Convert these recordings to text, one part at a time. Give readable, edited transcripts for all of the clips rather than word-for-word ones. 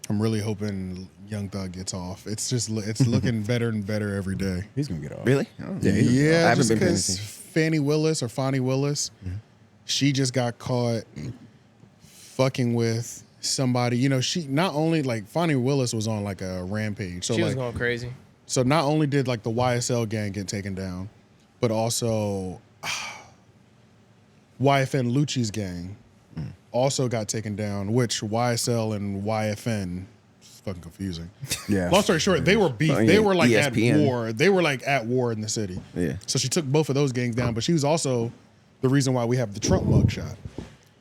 I'm really hoping Young Thug gets off. It's looking better and better every day. He's gonna get off. Really? Oh, Yeah, I haven't just been paying because attention. Fannie Willis, she just got caught fucking with somebody. You know, she not only like Fannie Willis was on like a rampage. So She was like, going crazy. so not only did like the YSL gang get taken down, but also YFN Lucci's gang also got taken down, which YSL and YFN is fucking confusing. Yeah. Long story short, they were beef. Oh, yeah. They were like ESPN. at war. They were like at war in the city. Yeah. So she took both of those gangs down, but she was also the reason why we have the Trump mugshot.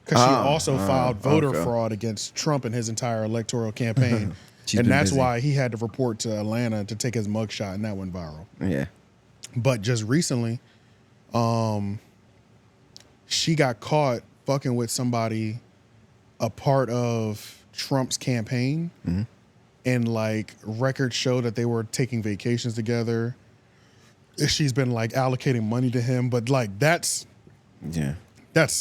Because she also filed voter fraud against Trump and his entire electoral campaign. And that's why he had to report to Atlanta to take his mugshot, and that went viral. Yeah. But just recently, she got caught fucking with somebody a part of Trump's campaign. And like records show that they were taking vacations together. She's been like allocating money to him, but like that's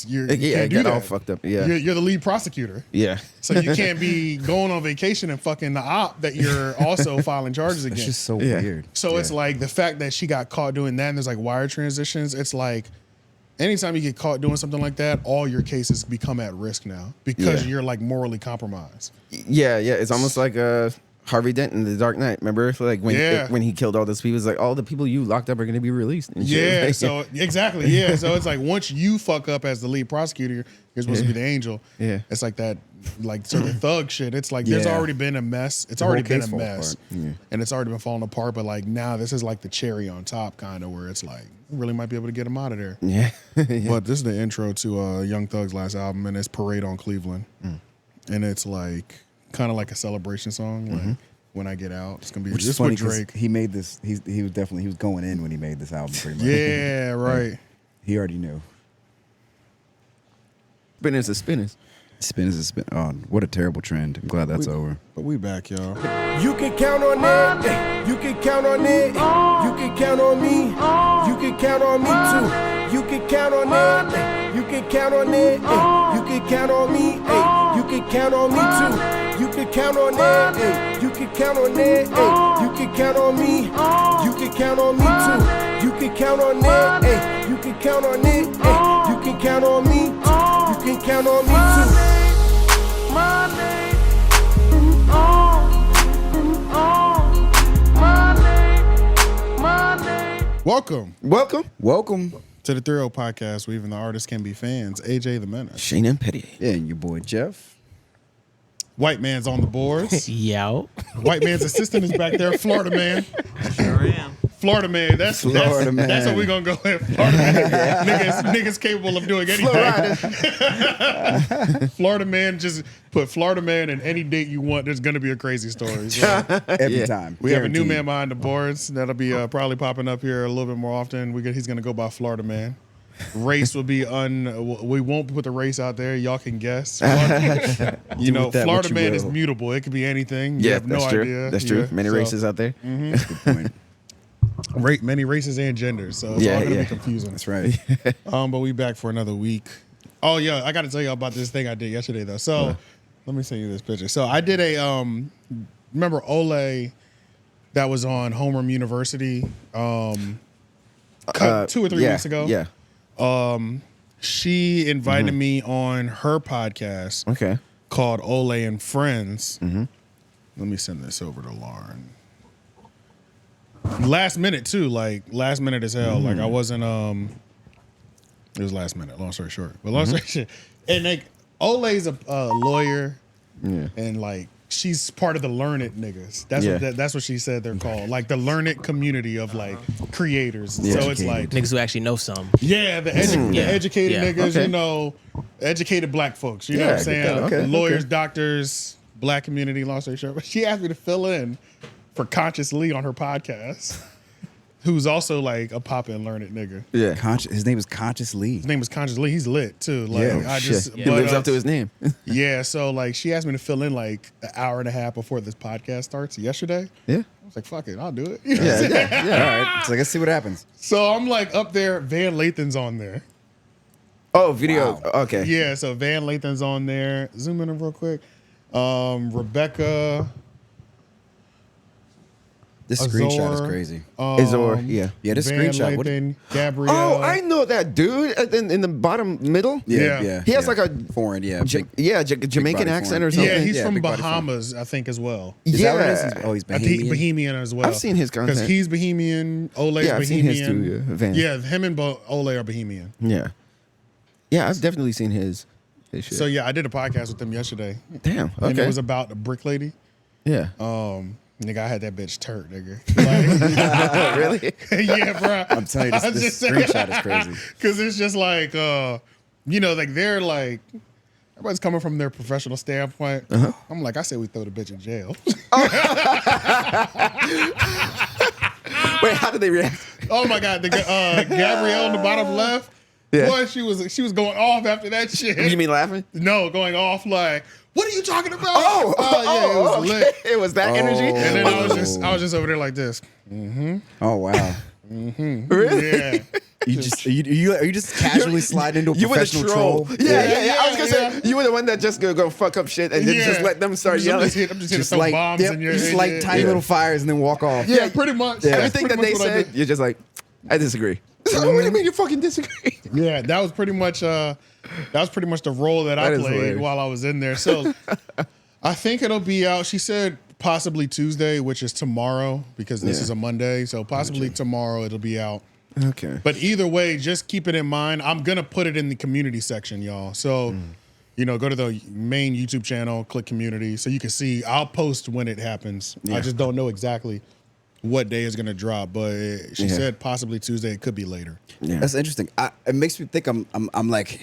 you can't do got all that. fucked up. Yeah. You're the lead prosecutor. Yeah. So you can't be going on vacation and fucking the op that you're also filing charges It's against. just so weird. So it's like the fact that she got caught doing that and there's like wire transitions, it's like anytime you get caught doing something like that, all your cases become at risk now because you're like morally compromised. Yeah. It's almost like Harvey Dent in The Dark Knight. Remember, like when he killed all those people, it's like all the people you locked up are going to be released. And shit. Yeah, Like, so exactly. Yeah, so it's like once you fuck up as the lead prosecutor, you're supposed to be the angel. Yeah. It's like that, like sort of thug shit. It's like there's already been a mess. It's already been a mess, and it's already been falling apart. But like now, this is like the cherry on top, kind of where it's like we really might be able to get him out of there. Yeah. But this is the intro to Young Thug's last album, and it's Parade on Cleveland, and it's like kind of like a celebration song. Like when I get out, it's gonna be Which this is funny with 'cause Drake. he made this. He was going in when he made this album. Pretty much. Yeah, right. He already knew. Spinners are spinners. Spin is a spin. Oh, what a terrible trend. I'm glad that's over. But we back, y'all. You can count on it. You can count on it. You can count on me. You can count on me too. You can count on it. You can count on it. You can count on me. You can count on me too. You can count on it. You can count on it. You can count on me. You can count on me too. You can count on it. You can count on it. You can count on me. You can count on me too. Welcome to the Thrill Podcast, where even the artists can be fans. AJ the Menace. Shane and Petty. Yeah, and your boy Jeff. White man's on the boards. Yo. White man's assistant is back there. Florida man. Sure am. Florida man. That's Florida man. That's what we're gonna go with. Florida man. Niggas capable of doing anything. Florida man, just put Florida man in any date you want. There's gonna be a crazy story. So Every time. we have a new Guaranteed. man behind the boards that'll be probably popping up here a little bit more often. He's gonna go by Florida man. Race will be we won't put the race out there. Y'all can guess. You know, with that what Florida you man is will. mutable. It could be anything. You Yeah, have no that's true. idea. That's true. Yeah, Many so, races out there. That's a good point. Many races and genders. So it's Yeah, all gonna yeah. be confusing. That's right. But we back for another week. Oh yeah, I got to tell y'all about this thing I did yesterday though. So let me send you this picture. So I did a remember Olay that was on Homeroom University 2 or 3 weeks ago. Yeah. She invited me on her podcast Okay. called Olay and Friends. Let me send this over to Lauren. Last minute too, like last minute as hell. Like I wasn't it was last minute, long story short. But long story short. And like Olay's a lawyer and like she's part of the learned niggas. That's what she said they're called. Like the learned community of like creators. Yeah. So it's like Niggas who actually know some. yeah, the educated Yeah. niggas, Okay. you know, educated black folks. You know Yeah, what I'm I saying? get that. Okay, Lawyers, okay. doctors, black community, long story short. But she asked me to fill in for Conscious Lee on her podcast, who's also like a poppin' learned nigga. Yeah. His name is Conscious Lee. His name is Conscious Lee. He's lit too. Like Yeah. I just He but, lives up to his name. Yeah, so like she asked me to fill in like an hour and a half before this podcast starts yesterday. Yeah. I was like, fuck it, I'll do it. All right. So let's see what happens. So I'm like up there, Van Lathan's on there. Oh, video. Wow. Okay. Yeah, so Van Lathan's on there. Zoom in real quick. Rebecca. This Azor, screenshot is crazy. Azor, yeah. Yeah, this Van screenshot. What, Lathan, Gabrielle. Oh, I know that dude in the bottom middle. Yeah. He has like a foreign, Jamaican body accent foreign. or something. Yeah, he's Yeah, from big body Bahamas, I think, as well. Is that what it is? Yeah. He's I think Bahamian. Bohemian as well. I've seen his content. Because he's Bohemian, Olay's Yeah, I've seen Bohemian. his too, yeah, Van. Yeah, him and Olay are Bohemian. Yeah. Yeah, I've definitely seen his shit. So yeah, I did a podcast with them yesterday. Damn. Okay. And it was about the brick lady. yeah. Nigga, I had that bitch turd, nigga. Like, Really? yeah, bro. I'm telling you, this screenshot is crazy. Because it's just like, you know, like they're like, everybody's coming from their professional standpoint. I'm like, I say we throw the bitch in jail. Wait, how did they react? Oh my God, the Gabrielle in the bottom left. Yeah. Boy, she was going off after that shit. You mean laughing? No, going off like, what are you talking about? Oh, yeah, it was okay. lit. It was that energy. And then I was just over there like this. Oh wow. Really? Yeah. You just are you just casually slide into a You were the professional troll. troll? Yeah. I was gonna Yeah. say you were the one that just go fuck up shit and then just let them start I'm yelling. just here to Just throw like bombs in your just head. like tiny little fires and then walk off. Yeah, pretty much. Yeah. That's Everything pretty that they much what I said, did. you're just like, I disagree. What do you mean you fucking disagree? Yeah, that was pretty much the role that I That is played hilarious. while I was in there. So I think it'll be out. She said possibly Tuesday, which is tomorrow, because this is a Monday. So possibly tomorrow it'll be out. Okay. But either way, just keep it in mind. I'm gonna put it in the community section, y'all. So, you know, go to the main YouTube channel, click community, so you can see. I'll post when it happens. I just don't know exactly what day is gonna drop, but she said possibly Tuesday. It could be later. Yeah. That's interesting. It makes me think I'm like,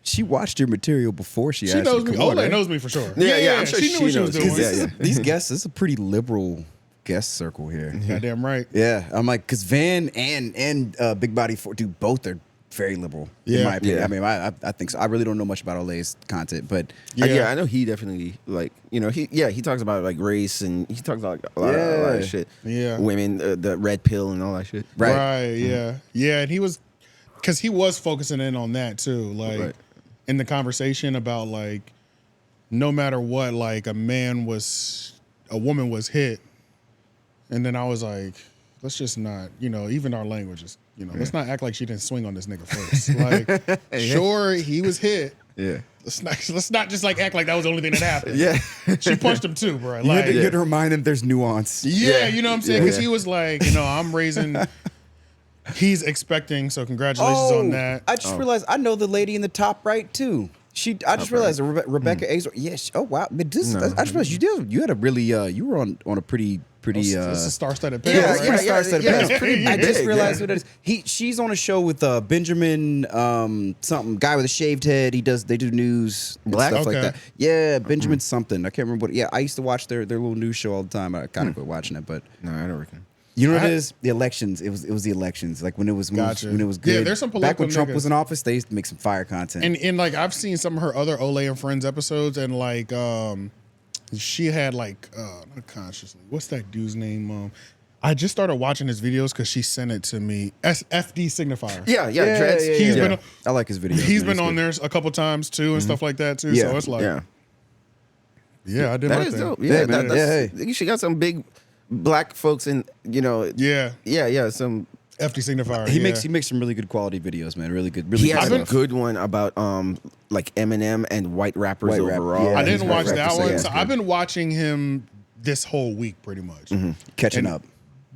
she watched your material before she She actually knows me. come on, Olay right? knows me for sure. Yeah, I'm sure she knew what she she was knows. doing. Yeah. These guests, this is a pretty liberal guest circle here. Goddamn right. Yeah, I'm like, because Van and Big Body 4, dude, both are very liberal, in Yeah. my opinion. Yeah. I mean, I think so. I really don't know much about Olay's content, but Yeah, I know he definitely like he talks about like race and he talks about a lot of shit. Yeah. Women, the red pill and all that shit. Right. Yeah. Yeah. And he was focusing in on that too. Like in the conversation about like, no matter what, like a woman was hit. And then I was like, let's just not, even our languages, let's not act like she didn't swing on this nigga first. Like, sure, he was hit. Yeah. Let's not just like act like that was the only thing that happened. Yeah. She punched him too, bro. you Like, had to remind him there's nuance. yeah, you know what I'm saying? Because Yeah. he was like, I'm raising. He's expecting, so congratulations on that. I just realized I know the lady in the top right too. I just realized Rebecca Azor. Yeah. Oh wow. But this, I just realized you had a really you were on a pretty. It's a star-studded panel. Yeah, right? yeah, Star-studded panel. It's pretty Yeah. I just big, realized yeah. what it is. She's on a show with Benjamin something guy with a shaved head. They do news and Black? stuff like Okay. that. Yeah, Benjamin something. I can't remember what. Yeah, I used to watch their little news show all the time. I kind of quit watching it, but No, I don't reckon. you know what it is? The elections. It was the elections. Like when it was Gotcha. when it was Yeah, good. there's some back when political Trump niggas. was in office. They used to make some fire content. And like I've seen some of her other Olay and Friends episodes, and like she had like not consciously. What's that dude's name? I just started watching his videos because she sent it to me. FD Signifier. Yeah, dreads. He's been I like his videos. he's man. been on there a couple times too and stuff like that too. Yeah, So it's like Yeah. I did That my is thing. dope. Yeah, Yeah, man. that's, she got some big black folks in, Yeah, some. FD Signifier. He yeah. makes some really good quality videos, man. Really good. Really He good has a stuff. good one about like Eminem and white rappers White rap, overall. yeah. I he's didn't right, watch right, that so one. yeah, So it's I've good. been watching him this whole week pretty much. Catching and- up.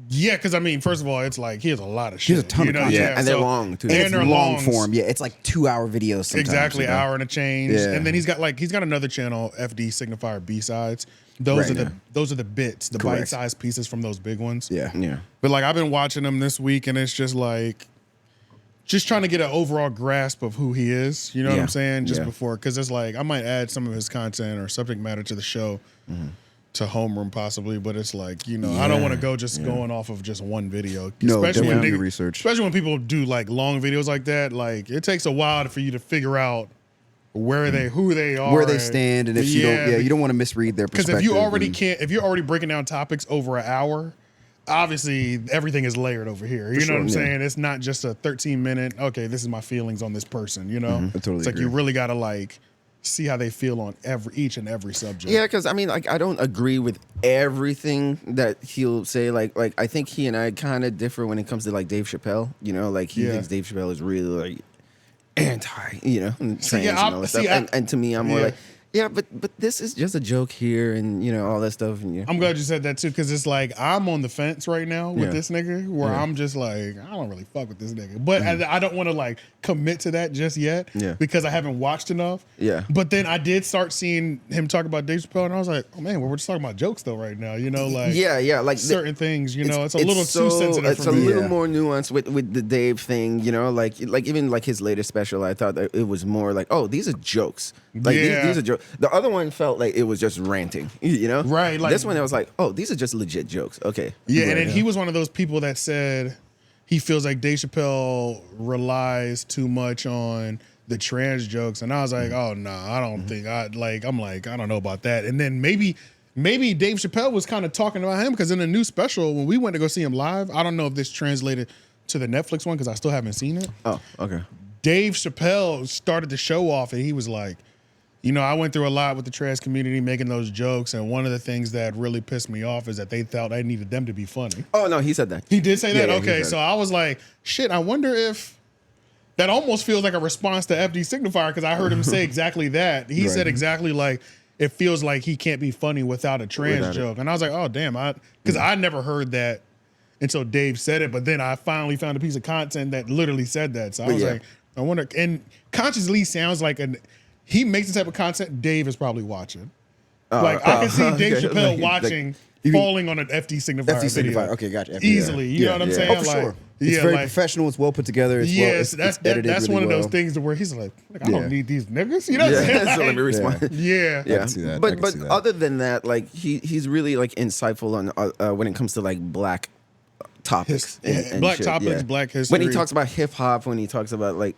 Yeah, because I mean, first of all, it's like he has a lot of shit. He has a ton of content. Yeah, and they're long, too. And It's they're long longs. form. Yeah, it's like 2-hour videos. Sometimes, Exactly, you know? hour and a change. Yeah. And then he's got another channel, FD Signifier B-sides. Those Right, those are the bits, the Correct. bite-sized pieces from those big ones. Yeah. Yeah. But like I've been watching him this week, and it's just like, just trying to get an overall grasp of who he is. You know what Yeah. I'm saying? Just Yeah. before, because it's like I might add some of his content or subject matter to the show. To homeroom possibly, but it's like, I don't want to go just going off of just one video. No, definitely when do your research. Especially when people do like long videos like that. Like it takes a while for you to figure out who they are, Where they stand, and if you don't want to misread their because perspective. if you're already breaking down topics over an hour, obviously everything is layered over here. You know what I'm saying? It's not just a 13-minute. Okay, this is my feelings on this person. I totally it's like agree. you really gotta like see how they feel on each and every subject. Yeah, because I mean, like, I don't agree with everything that he'll say. Like I think he and I kind of differ when it comes to like Dave Chappelle. You know, like he thinks Dave Chappelle is really like anti, you know, and trans and all that stuff. And to me, I'm more like, yeah, but this is just a joke here, and you know all that stuff. And I'm glad you said that too, because it's like I'm on the fence right now with this nigga, where I'm just like, I don't really fuck with this nigga, but I don't want to like commit to that just yet, because I haven't watched enough. Yeah. But then I did start seeing him talk about Dave Chappelle, and I was like, oh man, well, we're just talking about jokes though right now, you know, like like certain things, you know, it's a little too sensitive. It's a little more nuanced with the Dave thing, you know, like even like his latest special, I thought that it was more like, oh, these are jokes. Like these are jokes. The other one felt like it was just ranting, you know? Right. Like, this one, I was like, oh, these are just legit jokes. Okay. Yeah, and then he was one of those people that said he feels like Dave Chappelle relies too much on the trans jokes, and I was like, oh no, I don't think I don't know about that. And then maybe Dave Chappelle was kind of talking about him, because in the new special, when we went to go see him live, I don't know if this translated to the Netflix one because I still haven't seen it. Oh, okay. Dave Chappelle started the show off, and he was like, you know, I went through a lot with the trans community making those jokes, and one of the things that really pissed me off is that they thought I needed them to be funny. Oh, no, he said that. He did say that? Okay, so I was like, shit, I wonder if that almost feels like a response to FD Signifier, because I heard him say exactly that. He said exactly like, it feels like he can't be funny without a trans joke. And I was like, oh, damn, because I never heard that until Dave said it, but then I finally found a piece of content that literally said that. So I was like, I wonder, and Conscious Lee sounds like he makes the type of content Dave is probably watching. I can see Dave Chappelle watching, falling on an FD Signifier video. Okay, gotcha. Easily, you know what I'm saying? Oh, for sure. It's very professional. It's well put together. It's that's really one of those things to where he's like I don't need these niggas. You know what I'm saying? So let me respond. Yeah. I can see that. But other than that, like he's really like insightful on when it comes to like black topics and black shit. topics, black history. When he talks about hip hop, when he talks about like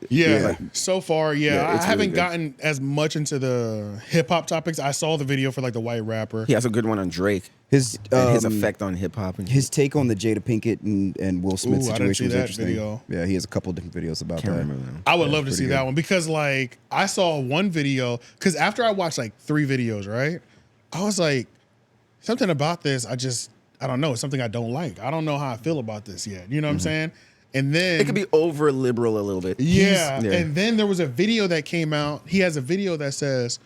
so far, I haven't gotten as much into the hip hop topics. I saw the video for like the white rapper. He has a good one on Drake. His effect on hip hop and his take on the 𝙿𝙾𝚃 and Will Smith situation was interesting. Video. Yeah, he has a couple different videos about that. I would love to see that one, because like I saw one video, because after I watched like 3 videos, right, I was like, something about this, I don't know. It's something I don't like. I don't know how I feel about this yet. You know what I'm saying? And then it could be over liberal a little bit. Yeah. And then there was a video that came out. He has a video that says,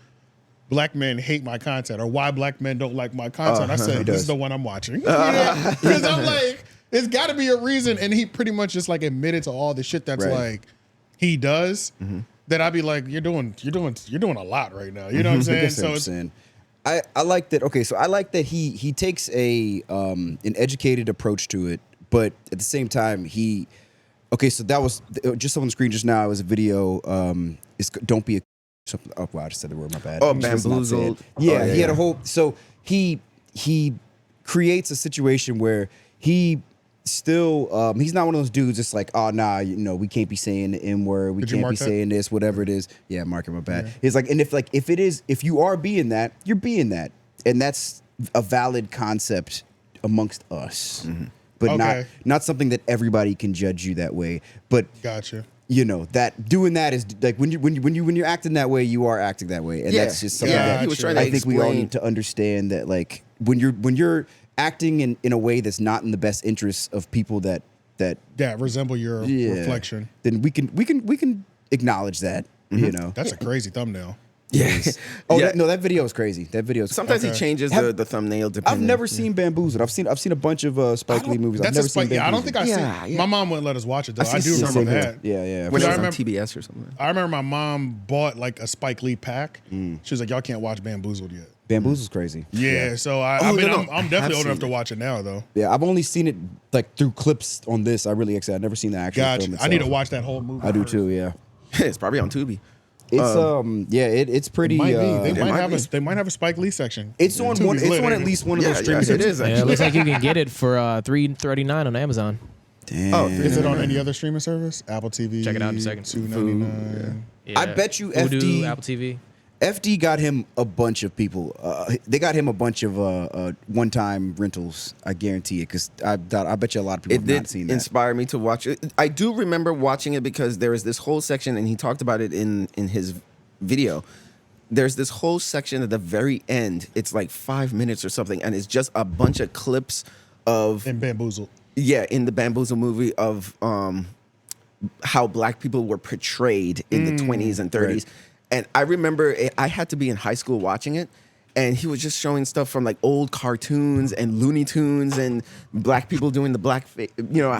"Black men hate my content," or "Why black men don't like my content." I said, this is the one I'm watching. Because I'm like, there's got to be a reason. And he pretty much just like admitted to all the shit that's like he does. That I'd be like, you're doing a lot right now. You know what I'm saying? So I like that. Okay, so I like that he takes an educated approach to it, but at the same time so that was just on the screen just now. It was a video. It's don't be a something. Oh wow, I just said the word. My bad. Oh, bamboozled. Yeah, he had a whole. So he creates a situation where he still he's not one of those dudes that's like, oh nah, you know, we can't be saying the N word, we can't be saying this, whatever it is. Yeah, mark it, my bad. He's like, and if you are being that, you're being that, and that's a valid concept amongst us, but not something that everybody can judge you that way. But gotcha. You know, that doing that is like when you're acting that way, you are acting that way, and that's just something that he was trying to I think we all need to understand, that like when you're acting in a way that's not in the best interests of people that resemble your reflection, then we can acknowledge that. You know, that's a crazy thumbnail. Yes. That video is crazy. That video is sometimes he changes the thumbnail. I've never seen Bamboozled. I've seen a bunch of Spike Lee movies. I've never seen Bamboozled. I don't think I've seen. My mom wouldn't let us watch it though. I do remember that. Yeah. When it was on TBS or something. I remember my mom bought like a Spike Lee pack. She was like, y'all can't watch Bamboozled yet. Bamboozled's crazy. Yeah, so I'm definitely old enough to watch it now though. Yeah, I've only seen it like through clips on this. I've never seen the actual film itself. I need to watch that whole movie. I do too. Yeah, it's probably on Tubi. It's pretty. They might have a Spike Lee section. It's on at least one of those streaming. It is. It looks like you can get it for $3.39 on Amazon. Damn. Oh, is it on any other streaming service? Apple TV. Check it out in a second. $2.99. Yeah. I bet you Voodoo, Apple TV. FD got him a bunch of people. They got him a bunch of one-time rentals. I guarantee it, because I bet you a lot of people have not seen that. It did inspire me to watch it. I do remember watching it because there was this whole section, and he talked about it in his video, there's this whole section at the very end. It's like 5 minutes or something, and it's just a bunch of clips of And Bamboozled. Yeah, in the Bamboozle movie of how black people were portrayed in the 20s and 30s. Right. And I remember I had to be in high school watching it, and he was just showing stuff from like old cartoons and Looney Tunes and black people doing the black,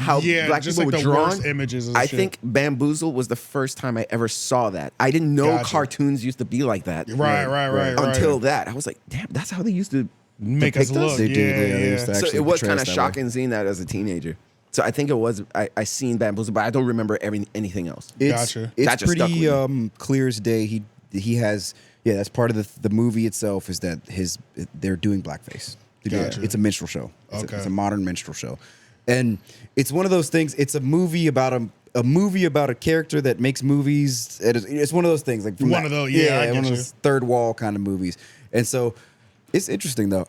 how black people were drawn. Images and I think Bamboozle was the first time I ever saw that. I didn't know cartoons used to be like that. Right. Until that, I was like, damn, that's how they used to make us look. They used to so actually it was portray us kind of that shocking seeing that as a teenager. So I think it was I seen Bamboozle, but I don't remember anything else. It's pretty clear as day. He has that's part of the movie itself is that they're doing blackface. Gotcha. It's a minstrel show. It's Okay. a modern minstrel show, and it's one of those things. It's a movie about a movie about a character that makes movies. It's one of those things like one of those one of those third wall kind of movies. And so it's interesting though.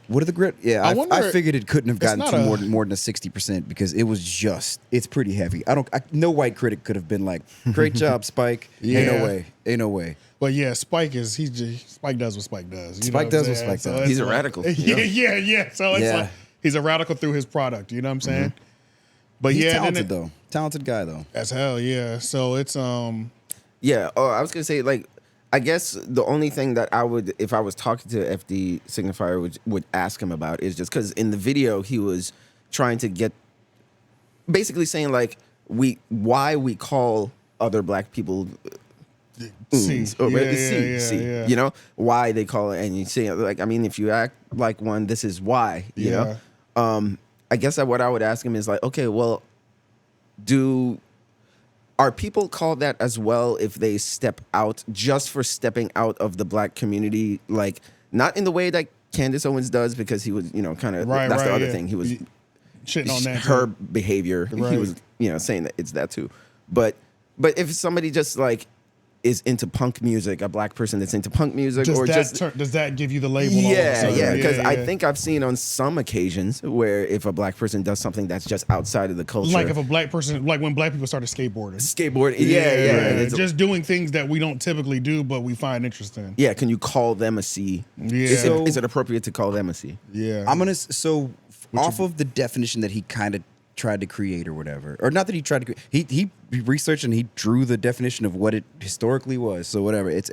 What are the grit? Yeah, I figured it couldn't have gotten to more than a 60% because it was it's pretty heavy. No white critic could have been like, great job, Spike. Ain't no way. But yeah, Spike does what Spike does. Spike does what Spike does. He's a radical. Yeah. So it's like he's a radical through his product. You know what I'm saying? Mm-hmm. But he's talented though. Talented guy though. As hell, yeah. So it's Yeah. Oh, I was gonna say like. I guess the only thing that I would, if I was talking to FD Signifier, would ask him about is just because in the video he was trying to get, basically saying like why we call other black people C. C. You know why they call it, and you say like I mean if you act like one, this is why. You know, I guess that what I would ask him is like, okay, well, are people called that as well if they step out just for stepping out of the black community? Like, not in the way that Candace Owens does because he was, kind of, that's the other thing. He was shitting on that. Her behavior. Right. He was, saying that it's that too. But if somebody just like is into punk music, a black person that's into punk music, does that give you the label? Yeah. Because I think I've seen on some occasions where if a black person does something that's just outside of the culture, like if a black person, like when black people started skateboarding, yeah. Just doing things that we don't typically do, but we find interesting. Yeah, can you call them a C? Yeah, is it appropriate to call them a C? Yeah, I'm gonna off of the definition that he kind of tried to create or whatever, or not that he tried to create. He researched and he drew the definition of what it historically was. So whatever, it's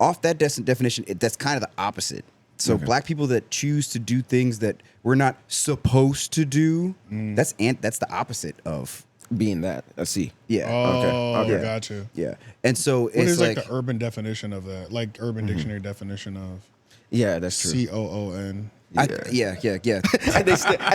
off that definition. That's kind of the opposite. So black people that choose to do things that we're not supposed to do, that's the opposite of being that a C. Yeah. Okay. Gotcha. Yeah. And so what is like the urban definition of that? Like urban dictionary definition of. Yeah, that's true. COON. Yeah. and they still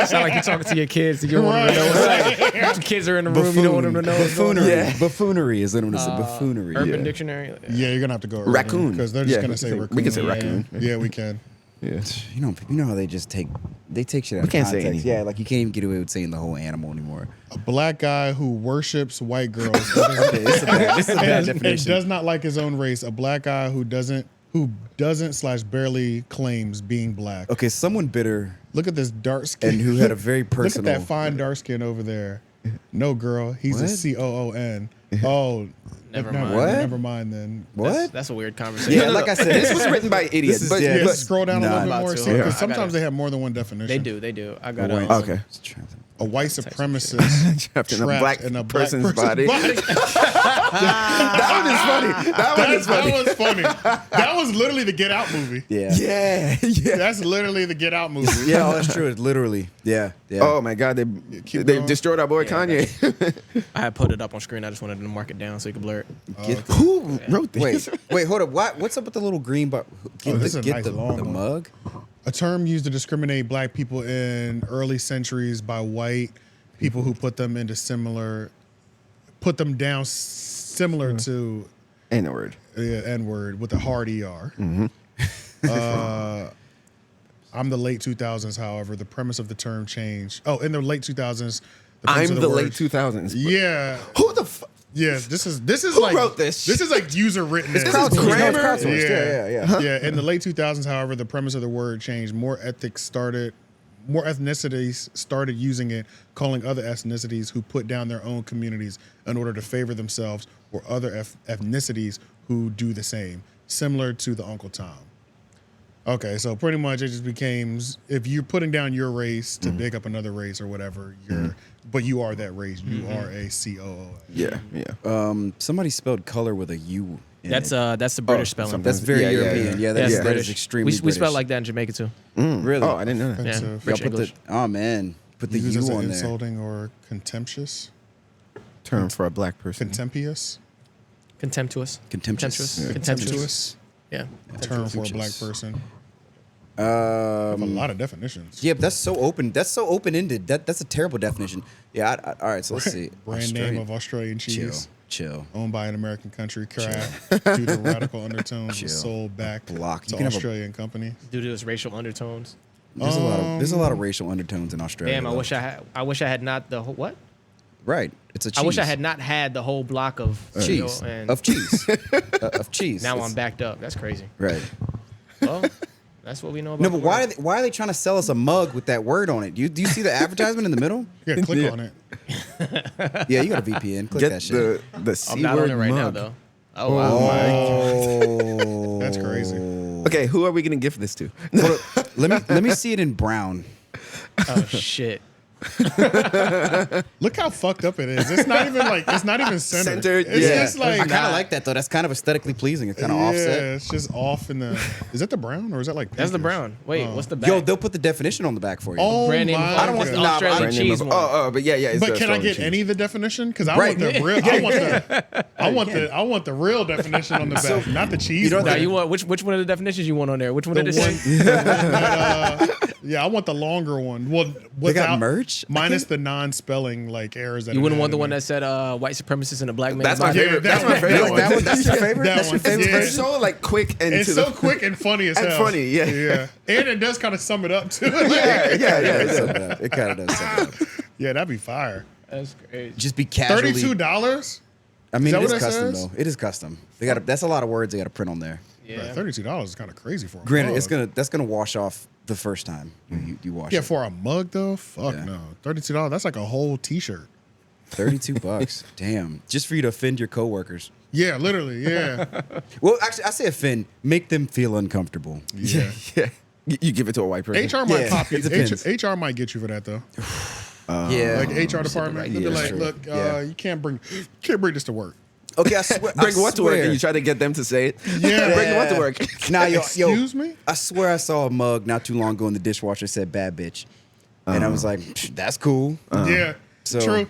sound like you're talking to your kids. You don't want them to know what's up. Your kids are in the room. You don't want them to know. Buffoonery. Buffoonery is what I'm going to say. Buffoonery. Urban dictionary. Yeah, you're gonna have to go raccoon because they're just gonna say raccoon. We can say raccoon. Yeah, we can. Yeah. You know how they just take shit out of can't context. say anything. Yeah, like you can't even get away with saying the whole animal anymore. A black guy who worships white girls This is a bad definition. and does not like his own race. A black guy who doesn't / barely claims being black. Okay, someone bitter. Look at this dark skin. And who had a very personal. Look at that fine dark skin over there. No, girl, he's a COON. Oh, Never mind. What? Never mind then. What? That's a weird conversation. Yeah, like I said, this was written by idiots. But scroll down a little bit about more. to. Because sometimes they have more than one definition. They do. I got okay. A white supremacist trapped in a black person's body. That was funny. That was literally the Get Out movie. Yeah. That's literally the Get Out movie. Yeah, that's true. It's literally. Yeah. Oh my God, they destroyed our boy Kanye. I had put it up on screen. I just wanted to mark it down so you could blur it. Who wrote this? Wait, hold up. What's up with the little green bar? The mug? A term used to discriminate black people in early centuries by white people who put them down similar to N-word. N-word with a hard ER. I'm the late 2000s, however, the premise of the term changed. Oh, in the late 2000s. I'm the late 2000s. Yeah. Who the fuck? Yes, this is Who like wrote this? This is like user written. It's crowdsourced. Yeah. Yeah. In the late 2000s, however, the premise of the word changed. More ethnicities started using it, calling other ethnicities who put down their own communities in order to favor themselves or other ethnicities who do the same, similar to the Uncle Tom. Okay, so pretty much it just became, if you're putting down your race to big up another race or whatever, but you are that race. You are a COO. Yeah, yeah. Somebody spelled color with a U. That's the British spelling. That's very European. Yeah, that is extremely We spell like that in Jamaica too. Really? Oh, I didn't know that. Yeah, Offensive. British English. Oh man, put the Used U as an on there. insulting or contemptuous, Term for a black person. contemptuous, Contemptuous. Contemptuous. Yeah. contemptuous. Yeah. Term for a black person. Um, A lot of definitions. Yeah, but that's so open. That's so open-ended. That's a terrible definition. Yeah. All right. So let's see. Brand name of Australian cheese. Chill. Owned by an American country craft due to radical undertones. Chill. Was sold back Block. You to can have a- Australian company. Due to its racial undertones. There's a lot of racial undertones in Australia. Damn, I though. wish I had not the whole what? Right. It's a cheese. I wish I had not had the whole block of cheese. and Of cheese. Of cheese. now It's- I'm backed up. That's crazy. Right. Well, that's what we know about. No, but the why world. are they trying to sell us a mug with that word on it? Do you see the advertisement in the middle? Yeah, click on it. Yeah, you got a VPN. Click Get that shit. the C I'm not word on it right now mug. though. Oh wow. Oh, That's crazy. Okay, who are we gonna gift this to? let me see it in brown. Oh shit. Look how fucked up it is. It's not even centered. Centered, It's yeah. just like I kind of like that though. That's kind of aesthetically pleasing. It's kind of offset. it's just off in the. Is that the brown or is that like? That's the pinkish? brown. Wait, what's the back? Yo, they'll put the definition on the back for you. Oh brand name my of I don't want God. the- nah, Australian Brand name cheese of- one. but yeah. It's But the can I Australian get cheese. any of the definition? Because I Right. want the real. I want the real definition on the back, not the cheese. know one. Now you want which one of the definitions you want on there? Which one the did it one, say? yeah, I want the longer one. Well, They got without merch? minus the non-spelling like errors. That You it wouldn't had want the in one there. that said white supremacist in a black man's That's my body? favorite. Yeah, That's my favorite that one. one. That's your favorite. That That's your one. favorite Yeah. It's so like quick and It's to so the quick and funny as and hell. funny, yeah. Yeah, and it does kind of sum it up too. It kind of does. Something. Yeah, that'd be fire. That's crazy. Just be casually. $32. I mean, that it is what it custom says? though. It is custom. They got. That's a lot of words they got to print on there. Yeah. $32 is kind of crazy for a Granted, mug. that's gonna wash off the first time you wash Yeah, it. for a mug though, fuck Yeah. no. $32. That's like a whole T-shirt. $32. Damn. Just for you to offend your coworkers. Yeah, literally. Yeah, Well, actually, I say offend. Make them feel uncomfortable. yeah. yeah. You give it to a white person. HR might Yeah, pop you. it depends. HR might get you for that though. Yeah. Like HR department, they'll be Yeah, like, true. look, Yeah. you can't bring this to work. Okay, I swear. Bring what to work, swear. and you try to get them to say it. Yeah. Bring what to work. Nah, yo, Excuse me? I swear I saw a mug not too long ago in the dishwasher that said "bad bitch," and I was like, "That's cool." Yeah, So- true.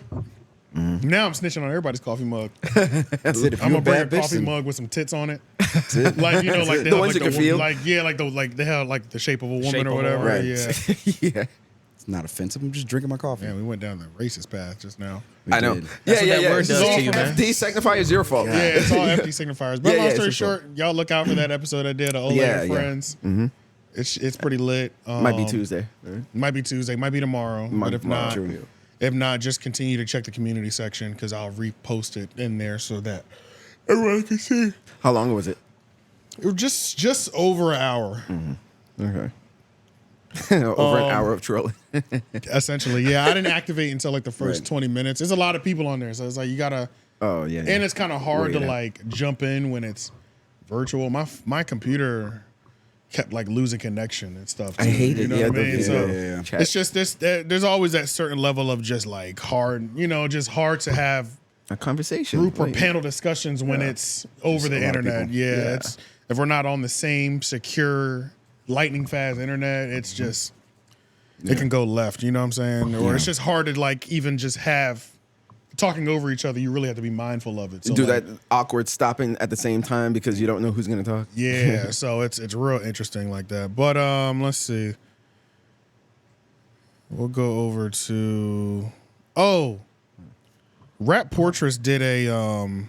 Now I'm snitching on everybody's coffee mug. That's it. If I'm you're gonna a bring a bad bitch, coffee then mug with some tits on it. that's it. Like you know, like they The have ones like you can feel? like yeah, like they have like the shape of a woman Shape or of a whatever. woman. Right. Yeah. yeah. It's not offensive. I'm just drinking my coffee. Man, we went down the racist path just now. We I know. did. That's what yeah. that word This does is to all you, man. FD Signifier is your fault. Yeah, it's all FD signifiers. But Yeah, long yeah, story it's your short, y'all look out for that episode I did of Olay Yeah, and yeah. Friends. Mm-hmm. It's pretty lit. Might be Tuesday. Right? Might be Tuesday. Might be tomorrow. But if not, True. if not, just continue to check the community section because I'll repost it in there so that everyone can see. How long was it? It was just over an hour, Okay. Over an hour of trolling. essentially. Yeah, I didn't activate until like the first Right. 20 minutes. There's a lot of people on there, so it's like you gotta. Oh yeah. And it's kind of hard Wait, to yeah. like jump in when it's virtual. My computer kept like losing connection and stuff. I too, hate you it. know Yeah, what I mean? the So yeah. chat. it's just there's always that certain level of just like hard, just hard to have a conversation. group or Like, panel discussions when it's over the a lot of internet. people. Yeah, Yeah. it's if we're not on the same secure lightning fast internet, it's just it can go left. You know what I'm saying? Or it's just hard to like even just have talking over each other. You really have to be mindful of it. So do like, that awkward stopping at the same time because you don't know who's gonna talk. Yeah, so it's real interesting like that. But let's see. We'll go over to Rap Portraits did a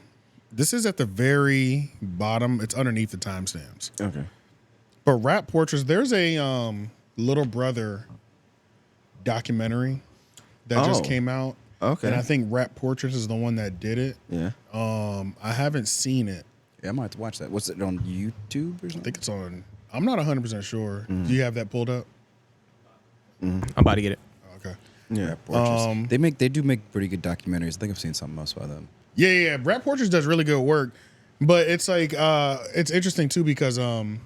this is at the very bottom. It's underneath the timestamps. Okay. But Rap Portraits, there's a little brother documentary that just Oh. came out. Okay. And I think Rap Portraits is the one that did it. Yeah. I haven't seen it. Yeah, I might have to watch that. What's it on YouTube or I something? think it's on. I'm not 100% sure. Mm-hmm. Do you have that pulled up? I'm about to get it. Okay. Yeah. Portraits. They do make pretty good documentaries. I think I've seen something else by them. Yeah. Rap Portraits does really good work, but it's like it's interesting too because you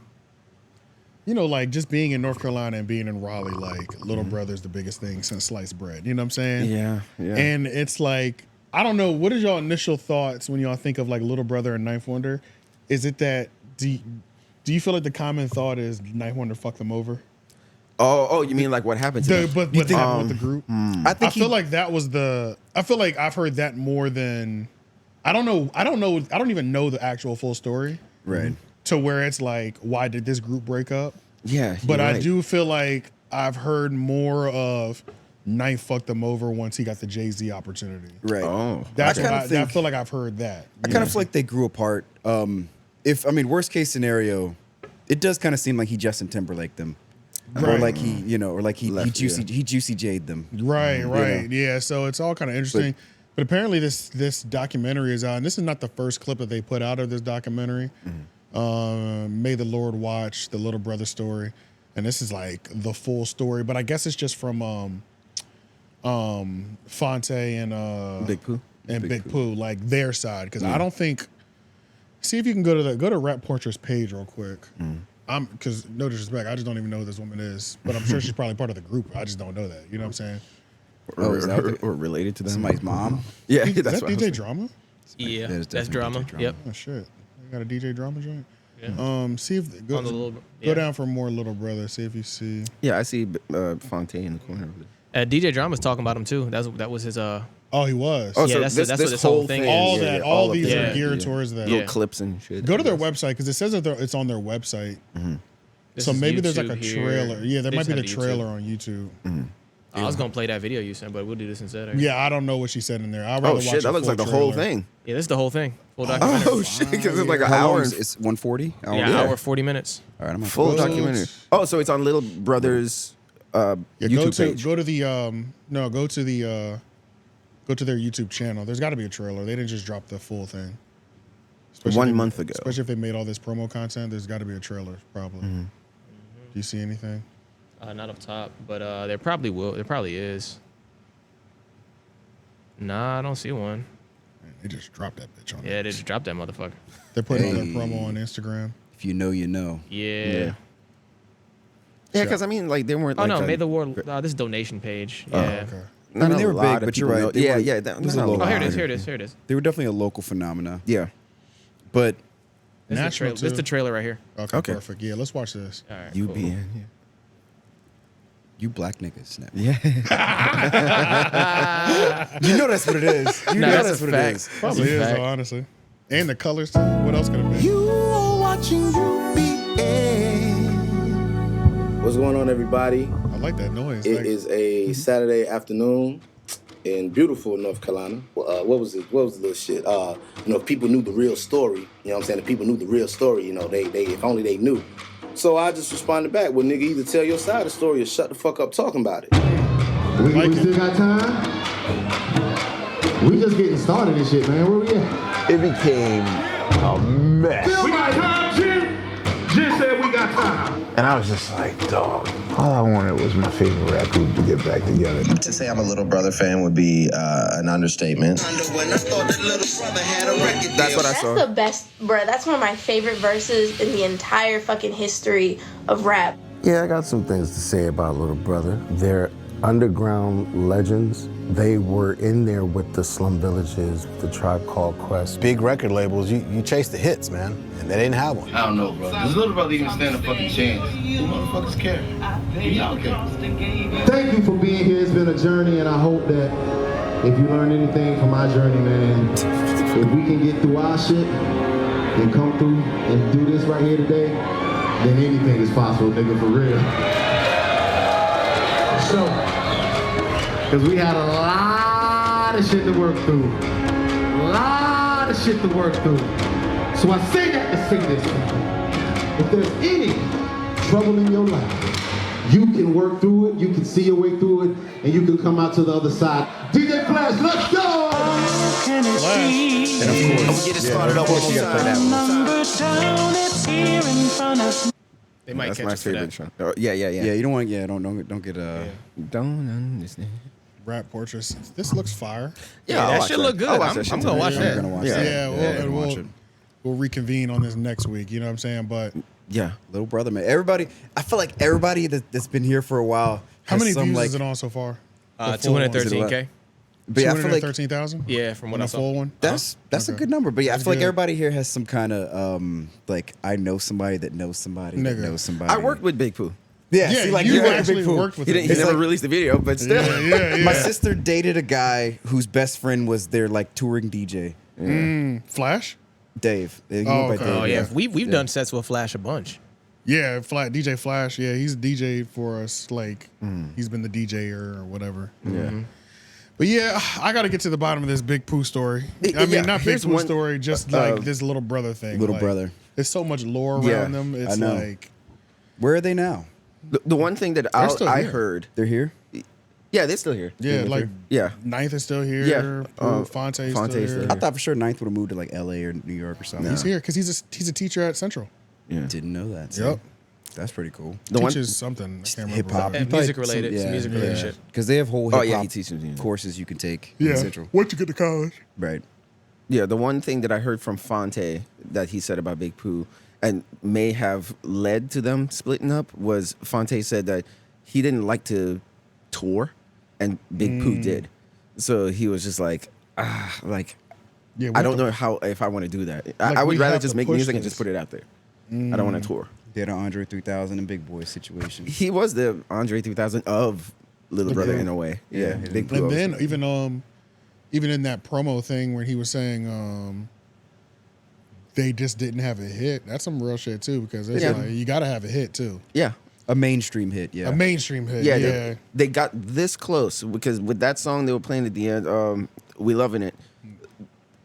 know, like just being in North Carolina and being in Raleigh, like Little Brother's the biggest thing since sliced bread. You know what I'm saying? Yeah. And it's like, I don't know, what is y'all initial thoughts when y'all think of like Little Brother and Ninth Wonder? Is it that do you feel like the common thought is Ninth Wonder fucked them over? Oh, you mean like what happened to them? But what happened with the group? I feel like that was I feel like I've heard that more than I don't even know the actual full story. Right. To where it's like, why did this group break up? Yeah. But I right. do feel like I've heard more of Ninth fucked them over once he got the Jay-Z opportunity. Right. Oh. That's I what I feel like I've heard that. I kind of feel like they grew apart. Worst case scenario, it does kind of seem like he Justin Timberlake them. Or Right. like he Juicy J'd them. Right. Yeah. So it's all kind of interesting. But apparently this documentary is out, and this is not the first clip that they put out of this documentary. May the Lord Watch, the Little Brother story. And this is like the full story. But I guess it's just from Fonte and Big Pooh. And Big Pooh, like their side. Because I don't think, see if you can go to Rap Portrait's page real quick. Because no disrespect, I just don't even know who this woman is. But I'm sure she's probably part of the group. I just don't know that. You know what I'm saying? Or related to them. Somebody's mom. Yeah, Is that's that what I was DJ thinking. Drama? Yeah, That is that's definitely drama. DJ Yep. Oh shit. You got a DJ Drama joint? Yeah. See if go, On the little, go down for more Little Brother. See if you see. Yeah, I see Fonte in the corner of it. DJ Drama's talking about him too. That was his Oh, he was. Oh, Yeah, so that's this what this whole whole thing thing, is. All of these it. are geared towards that. little Yeah. clips and shit. Go to their website because it says that it's on their website. This So is maybe there's like a YouTube here. trailer. Yeah, there They might just be the have trailer on YouTube. I was gonna play that video you sent, but we'll do this instead. Actually. Yeah, I don't know what she said in there. I'd rather Oh watch shit, a that looks full like the whole trailer. thing. Yeah, this is the whole thing. Full documentary. Oh shit, because it's like an How hour long and is it's 140? Yeah, hour 40 minutes. All right, I'm full Go- documentary. Oh, so it's on Little Brother's Yeah, YouTube page. go to the go to their YouTube channel. There's got to be a trailer. They didn't just drop the full thing. Especially 1 if they- month ago. Especially if they made all this promo content, there's got to be a trailer probably. Do you see anything? Not up top, but there probably will. There probably is. Nah, I don't see one. Man, they just dropped that bitch on. Yeah, they just dropped that motherfucker. They're putting all their Hey. promo on Instagram. If you know, you know. Yeah. Yeah, because I mean, like they weren't. Oh like no, a- May the War. This is donation page. Yeah. Okay. Not they a were lot big, of but you're people right. know- They Yeah, were- yeah. it was not a a little lot. Oh, here it is. Here. Here it is. Here it is. They were definitely a local phenomena. Yeah. But This is the National trailer. This is too. the trailer right here. Okay, Okay. perfect. Yeah, let's watch this. All right. You cool. being. you black niggas, snap. Yeah. You know that's what it is. You Nah, know that's that's a what fact. it is. Probably That's a is fact. though, honestly. And the colors too. What else could it be? You are watching UBA. What's going on, everybody? I like that noise. It Like, is a Saturday afternoon in beautiful North Carolina. What was it? What was the little shit? If people knew the real story, you know what I'm saying? If people knew the real story, they if only they knew. So I just responded back, well, nigga, either tell your side of the story or shut the fuck up talking about it. like We it. still got time? We just getting started and shit, man. Where we at? It became a mess. We got time, Jim. Jim said we got time. And I was just like, dog, all I wanted was my favorite rap group to get back together. To say I'm a Little Brother fan would be an understatement. That's what I That's saw. the best, bruh. That's one of my favorite verses in the entire fucking history of rap. Yeah, I got some things to say about Little Brother. They're underground legends. They were in there with the slum villages, the Tribe Called Quest. Big record labels, you chase the hits, man, and they didn't have one. I don't know, bro. Does Little Brother even stand a fucking chance? Who motherfuckers care? We all care. Thank you for being here. It's been a journey, and I hope that if you learned anything from my journey, man, if we can get through our shit and come through and do this right here today, then anything is possible, nigga, for real. So, because we had a lot of shit to work through. A lot of shit to work through. So I say that to say this. If there's any trouble in your life, you can work through it, you can see your way through it, and you can come out to the other side. DJ Flash, let's go! And of course, Get it started up one more time. They might That's catch my us for favorite that. song. Oh, yeah. yeah, you don't want, don't get Don't understand. rap portraits. This looks fire. Yeah, that should look good. I'm gonna watch that. We'll reconvene on this next week. You know what I'm saying? But yeah, Little Brother, man. Everybody, I feel like everybody that's been here for a while. How many views like, is it on so far? 213K. But yeah, I feel like 13,000. Yeah, from what I saw. Full one. That's a good number. But yeah, I feel like everybody here has some kind of like I know somebody that knows somebody that knows somebody. I worked with Big Pooh. Yeah, see, like you actually worked with him. He never released the video, but still. Yeah. My sister dated a guy whose best friend was their like touring DJ. Flash? Dave. He went by Dave. Oh yeah, we've done sets with Flash a bunch. Yeah, DJ Flash. Yeah, he's a DJ for us. Like he's been the DJ or whatever. Yeah. But yeah, I got to get to the bottom of this Big Pooh story. I mean, not Big Pooh story, just like this little brother thing. Little brother. There's so much lore around them. It's like, where are they now? The one thing that I heard, they're here. Yeah, they're still here. Yeah, like Ninth is still here. Yeah, Fonte's still here. I thought for sure Ninth would have moved to like L.A. or New York or something. He's here because he's a teacher at Central. Yeah, didn't know that. Yep. That's pretty cool. Teaches something. I can't hip hop, music related. Music related shit. Because they have whole hip hop he teaches courses you can take. Yeah. In Central. Once you get to college. Right. Yeah, the one thing that I heard from Fonte that he said about Big Pooh and may have led to them splitting up was Fonte said that he didn't like to tour, and Big Pooh did. So he was just like, I don't know if I want to do that. I would rather just make music and just put it out there. I don't want to tour. They had an Andre 3000 and Big Boy situation. He was the Andre 3000 of Little Brother in a way. Yeah. Big Pooh. And then even in that promo thing where he was saying they just didn't have a hit. That's some real shit too, because it's like you got to have a hit too. Yeah. A mainstream hit, yeah. A mainstream hit, yeah. They got this close because with that song they were playing at the end, We Lovin' It,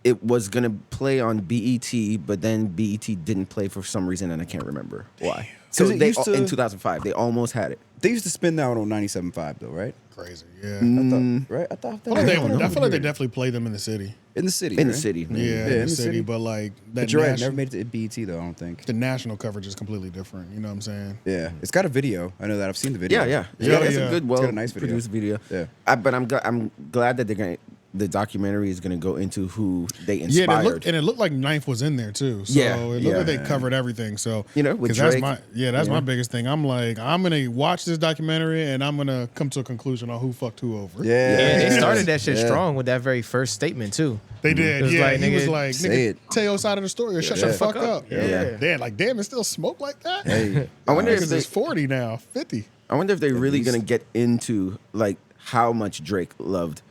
it was going to play on BET, but then BET didn't play for some reason, and I can't remember why. So they in 2005, they almost had it. They used to spin that one on 97.5 though, right? Crazy, yeah. I thought that. I feel like they definitely played them in the city. In the city, in right? the city, yeah, in the city. But like that, but you're right. Never made it to BET though. I don't think the national coverage is completely different. You know what I'm saying? Yeah, it's got a video. I know that. I've seen the video. Yeah. It's a good, it's got a nice video. produced video. Yeah, but I'm glad that the documentary is gonna go into who they inspired. Yeah, and it looked like Ninth was in there too. So it looked like they covered everything. So with Drake, that's my biggest thing. I'm like, I'm gonna watch this documentary and I'm gonna come to a conclusion on who fucked who over. Yeah, they started that shit strong with that very first statement too. They did. He was like, nigga, tell your side of the story or shut the fuck up. Yeah. Damn, it still smoke like that? Hey. I wonder if it's 40 now, 50. I wonder if they're really going to get into like how much Drake loved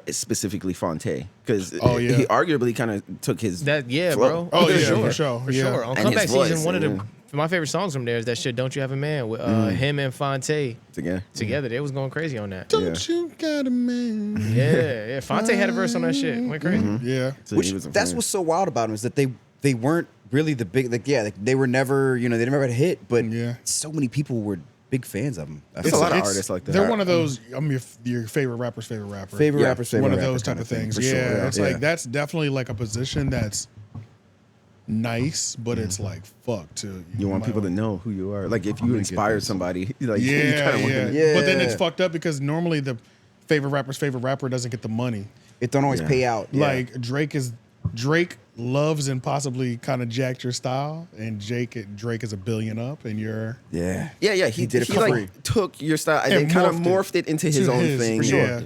specifically Fonte. Because he arguably kind of took his flow. Bro. Oh, yeah, for sure. For sure. On Comeback Season, one of my favorite songs from there is that shit, Don't You Have a Man, with him and Fonte together. They was going crazy on that. Don't you got a man? Yeah. Fonte had a verse on that shit. Went crazy. Yeah. So that's what's so wild about him is that they weren't really the big, they were never, they never had a hit, but so many people were big fans of him. It's a lot of artists like that. They're one of those, your favorite rapper's favorite rapper. Favorite rapper's favorite rapper. One of those rapper type of things. For Yeah. sure. It's like, that's definitely like a position that's nice, but it's like, fuck too. You want people to know who you are. Like if you inspired somebody, like you yeah. want them. But then it's fucked up because normally the favorite rapper's favorite rapper doesn't get the money. It don't always pay out. Like Drake loves and possibly kind of jacked your style, and Drake is a billion up, and you're yeah. He did it for free. Like took your style and then kind of morphed it into his own thing. For sure.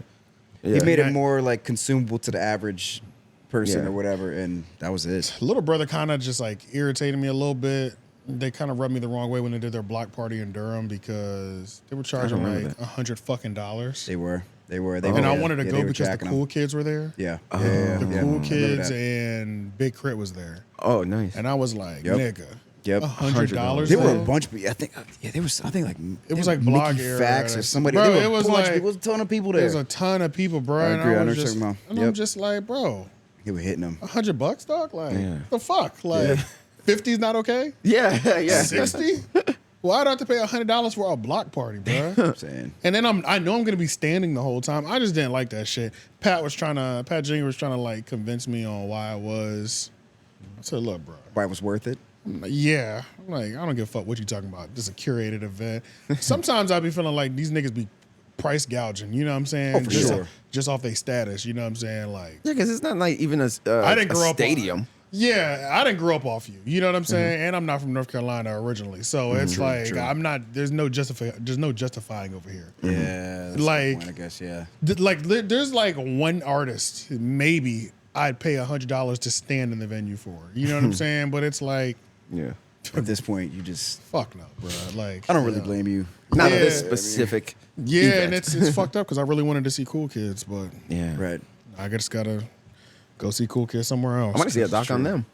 He made it more like consumable to the average person or whatever, and that was it. Little Brother kind of just like irritated me a little bit. They kind of rubbed me the wrong way when they did their block party in Durham because they were charging like $100 fucking. They were. And I wanted to go because the cool kids were there. Yeah. The cool kids and Big Crit was there. Oh, nice. And I was like, nigga. Yep. $100. There were a bunch of I think there was like it was like blog Mickey Fax or somebody. Bro, there were it was like there was a ton of people there. There was a ton of people, bro. I agree. I'm just like, bro. They were hitting them. $100, dog? Like, the fuck? Like, 50's not okay? Yeah. 60? Why do I have to pay $100 for a block party, bro? I'm saying. And then I know I'm gonna be standing the whole time. I just didn't like that shit. Pat Jr. was trying to like convince me on why it was. I said, look, bro. Why it was worth it? Yeah. I'm like, I don't give a fuck what you talking about. This is a curated event. Sometimes I be feeling like these niggas be price gouging. You know what I'm saying? Oh, for sure. Just off their status. You know what I'm saying? Like, Yeah, because it's not like even a stadium. Yeah, I didn't grow up off you. You know what I'm saying? And I'm not from North Carolina originally, so it's like I'm not. There's no justifying over here. Yeah, that's like point, I guess. Yeah, there's like one artist maybe I'd pay $100 to stand in the venue for. You know what I'm saying? But it's like, yeah. At this point, you just fuck no, bro. Like, I don't really blame you. Not this specific. Yeah, event. and it's fucked up because I really wanted to see Cool Kids, but yeah, right. I just gotta go see Cool Kids somewhere else. I want to see a doc on them.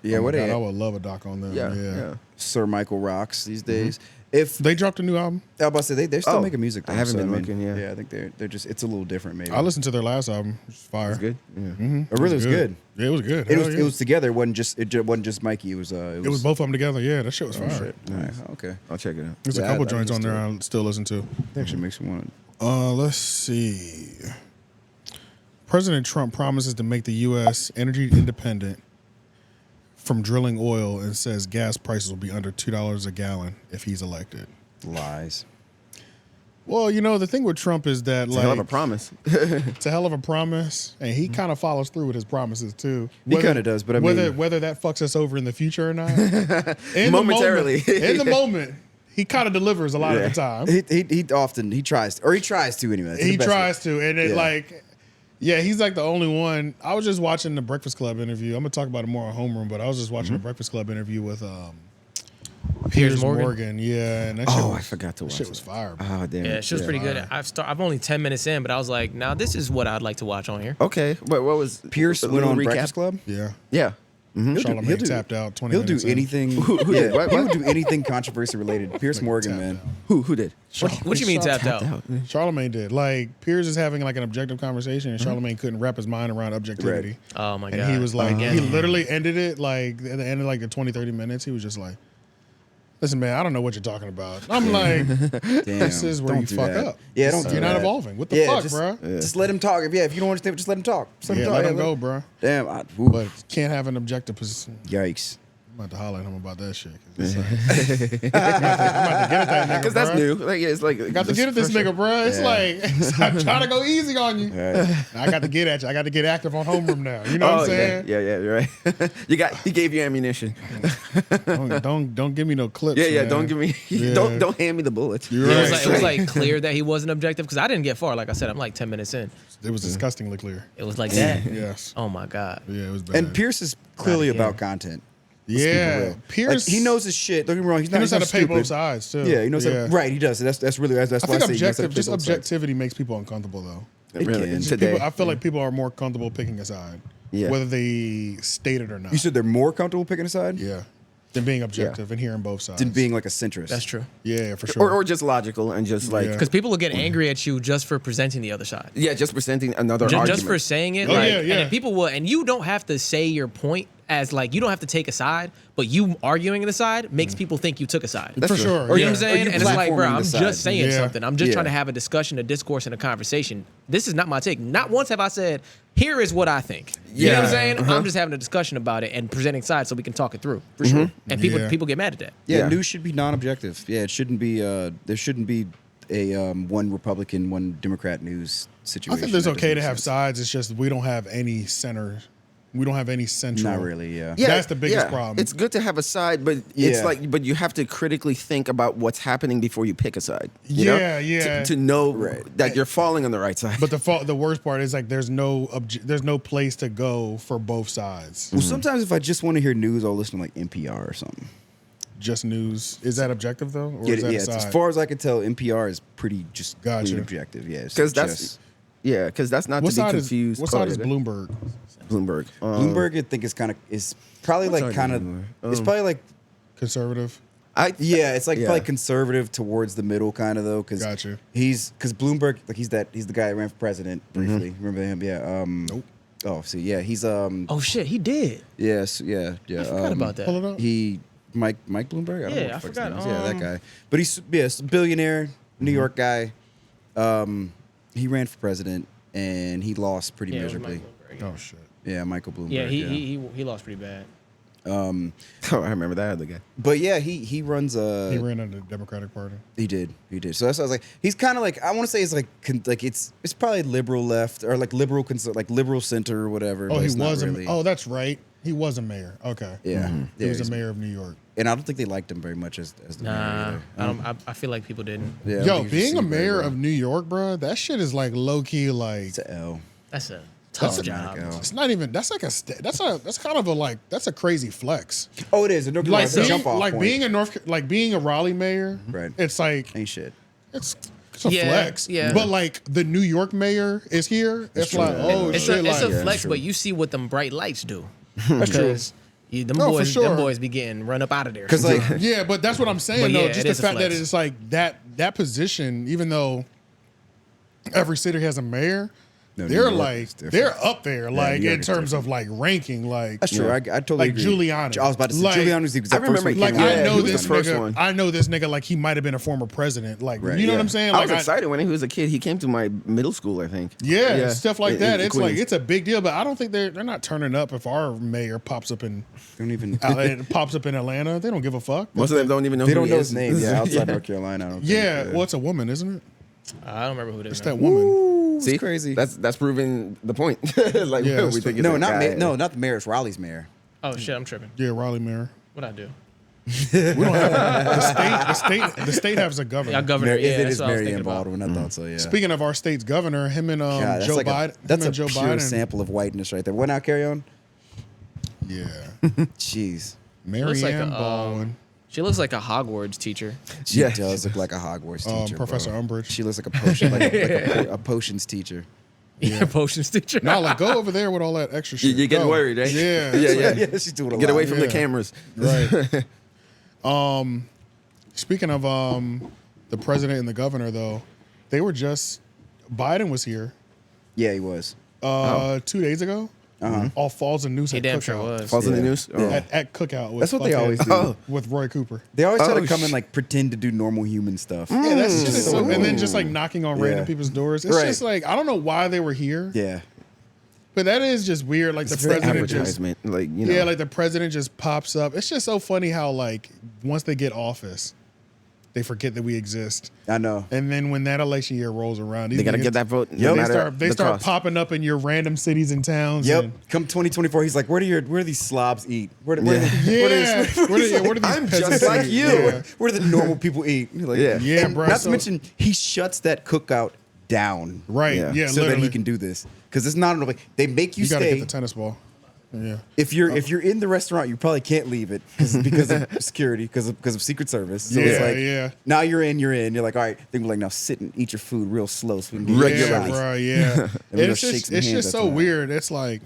Yeah, what I would love a doc on them. Yeah. Sir Michael rocks these days. If they dropped a new album, I was about to say they're still making music. Though, I haven't been looking. Yeah, I think they're just it's a little different. Maybe I listened to their last album. It's fire. It's good. Yeah. It really was good. Yeah, it was good. It was together. It wasn't just Mikey. It was both of them together. Yeah, that shit was fire. Shit. Nice. Okay, I'll check it out. There's a couple joints on there I still listen to. That actually makes me want. Let's see. President Trump promises to make the U.S. energy independent from drilling oil and says gas prices will be under $2 a gallon if he's elected. Lies. Well, you know, the thing with Trump is that, It's like, a hell of a promise. It's a hell of a promise, and he kind of follows through with his promises too. He kind of does, but I mean, whether that fucks us over in the future or not, momentarily, in the moment, he kind of delivers a lot of the time. He tries to anyway. He tries to, and it like. Yeah, he's like the only one. I was just watching the Breakfast Club interview. I'm gonna talk about it more on Homeroom, but I was just watching the Breakfast Club interview with Piers Morgan. Yeah, and that shit I forgot to watch. Shit was fire. Bro. Oh damn. Yeah, she was pretty good. I've only 10 minutes in, but I was like, now this is what I'd like to watch on here. Okay, but what was Pierce went on Breakfast Club? Yeah. Yeah. Charlamagne tapped out 20 He'll do minutes in. anything. He'll do anything controversy related. Pierce Morgan, man. Who did? What you mean tapped out? Charlamagne did. Like, Piers is having like an objective conversation, and Charlamagne couldn't wrap his mind around objectivity. Right. Oh my god! And he was like, he literally ended it like at the end of like the 20, 30 minutes. He was just like, "Listen, man, I don't know what you're talking about." I'm like, "This is where you fuck up. Yeah, You're not evolving. What the fuck, bro? Just let him talk. If you don't understand, just let him talk. Let him go, bro. Damn, but can't have an objective position. Yikes. I'm about to holler at him about that shit. I'm about to get at that nigga, Because that's new. Like, it's like I got to get at this nigga, bro. It's like I'm trying to go easy on you. I got to get at you. I got to get active on Homeroom now. You know what I'm saying? Yeah, you're right. He gave you ammunition. don't give me no clips. Yeah, man. don't give me. Don't hand me the bullets. You're right. It was like clear that he wasn't objective because I didn't get far. Like I said, I'm like 10 minutes in. It was disgustingly clear. It was like that. Yes. Oh my god. Yeah, it was bad. And Pierce is clearly about content. Yeah, Pierce. Like, he knows his shit. Don't get me wrong. He knows how to pay stupid. both sides too. Yeah, he knows. Right, he does. That's really that's I why think I say just objectivity makes people uncomfortable though. Really, people, I feel like people are more comfortable picking a side, whether they state it or not. You said they're more comfortable picking a side. Yeah, than being objective and hearing both sides. Than being like a centrist. That's true. Yeah, for sure. Or just logical and just like because people will get angry at you just for presenting the other side. Yeah, just presenting another argument. Just for saying it. And then people will, and you don't have to say your point as like you don't have to take a side, but you arguing the side makes people think you took a side. For sure. You know what I'm saying? And it's like, bro, I'm side. just saying something. I'm just trying to have a discussion, a discourse, and a conversation. This is not my take. Not once have I said, here is what I think. You know what I'm saying? I'm just having a discussion about it and presenting sides so we can talk it through. For sure. And people get mad at that. Yeah, news should be non-objective. Yeah, it shouldn't be. There shouldn't be a one Republican, one Democrat news situation. I think it's okay to have sides. It's just we don't have any center. We don't have any central. Not really, yeah. That's the biggest problem. It's good to have a side, but it's like, but you have to critically think about what's happening before you pick a side. You know? To know that you're falling on the right side. But the worst part is like there's no place to go for both sides. Well, sometimes if I just want to hear news, I'll listen to like NPR or something. Just news. Is that objective though? Or is that a side? As far as I can tell, NPR is pretty just gotcha. objective. Yeah, because that's not what to be confused. What side is Bloomberg? Bloomberg. Bloomberg, I think is probably like kind of. It's probably like conservative. It's like probably conservative towards the middle, kind of though. Because because Bloomberg, like he's the guy that ran for president briefly. Remember him? Yeah. Nope. Oh, see, yeah, he's Oh shit, he did. Yes, yeah. I forgot about that. Pull it up. Mike Bloomberg. I don't know what I the fuck's forgot. name is. Yeah, that guy. But he's a billionaire, New York guy. He ran for president and he lost pretty miserably. Oh shit. Yeah, Michael Bloomberg. Yeah, he lost pretty bad. Oh, I remember that other guy. But yeah, he runs a. He ran on the Democratic Party. He did. So that's what I was like. He's kind of like, I want to say it's like it's probably liberal left or like liberal liberal center or whatever. Oh, but he it's not was. really. Oh, that's right. He was a mayor. Okay. Yeah. He was a mayor of New York. And I don't think they liked him very much as the mayor either. I feel like people didn't. Yeah, Yo, being a mayor of New York, bro, that shit is like low key like. It's an L. That's a tough job. It's not even. That's like that's kind of a like. That's a crazy flex. Oh, it is. Like being being a Raleigh mayor. Right. It's like ain't shit. It's a flex. Yeah. But like the New York mayor is here. It's like it's shit. It's a flex, but you see what them bright lights do. That's true. Them boys be getting run up out of there. Because like yeah, but that's what I'm saying though. Just the fact that it's like that position, even though every city has a mayor. No, they're like they're up there, like in terms of like ranking, like that's true. I totally agree. Giuliani. I was about to say Giuliani's the exact first one. Like I know this first nigga. one. I know this nigga. Like he might have been a former president. Like you know what I'm saying? I Like was excited when he was a kid. He came to my middle school, I think. Yeah, stuff like that. It's Queens. like it's a big deal, but I don't think they're not turning up if our mayor pops up in. Don't even pops up in Atlanta. They don't give a fuck. Most of them don't even know. They who don't he know is. his name. Yeah, outside North Carolina. I don't think. Well, it's a woman, isn't it? I don't remember who it is. It's that woman. See, it's crazy. That's proving the point. Like Yeah, we think. No, not the mayor. It's Raleigh's mayor. Oh shit, I'm tripping. Yeah, Raleigh mayor. What'd I do? We don't have the state has a governor. Yeah, governor. Yeah, it that's is what I was Marion thinking about. Baldwin. I thought so. Yeah. Speaking of our state's governor, him and Joe Biden. That's him a and Joe pure Biden. sample of whiteness right there. What now? Carry on. Yeah. Jeez. Marianne Baldwin. She looks like a Hogwarts teacher. She does look like a Hogwarts teacher. Professor Umbridge. She looks like a potion, like a potions teacher. Yeah, potions teacher. No, like go over there with all that extra shit. You're getting worried, right? Yeah. yeah. She's doing a lot. Get away from the cameras. Right. Speaking of the president and the governor, though, they were just Biden was here. Yeah, he was. 2 days ago. All Falls and News He at damn Cookout. sure was. Falls in the news. Oh. At Cookout. With That's what they always do. With Roy Cooper. They always try to Oh, come and like pretend to do normal human stuff. Yeah, that's just so so, and then weird. just like knocking on random people's doors. It's Right. just like I don't know why they were here. Yeah. But that is just weird. Like It's the president just advertisement, like you know. yeah, like the president just pops up. It's just so funny how like once they get office, they forget that we exist. I know. And then when that election year rolls around, these They gotta niggas- get that vote. They start popping up in your random cities and towns. Yep. and- Come 2024, he's like, where do these slobs eat? Where do Yeah. these I'm peasants just like eat? you. Yeah. Where do the normal people eat? You're like, Yeah. And bro, Not so- to mention, he shuts that cookout down. Right. Yeah. Yeah. So literally. that he can do this. Because it's not like they make you, You gotta stay. get the tennis ball. Yeah. If you're in the restaurant, you probably can't leave it because of security, because of Secret Service. So it's Yeah, like, yeah. now you're in. You're like, all right. Then we're like, now sit and eat your food real slow so we can get Regularly. your Yeah, shots. bro. Yeah. And we're it's gonna shake just, some it's hands just after so that. weird. It's like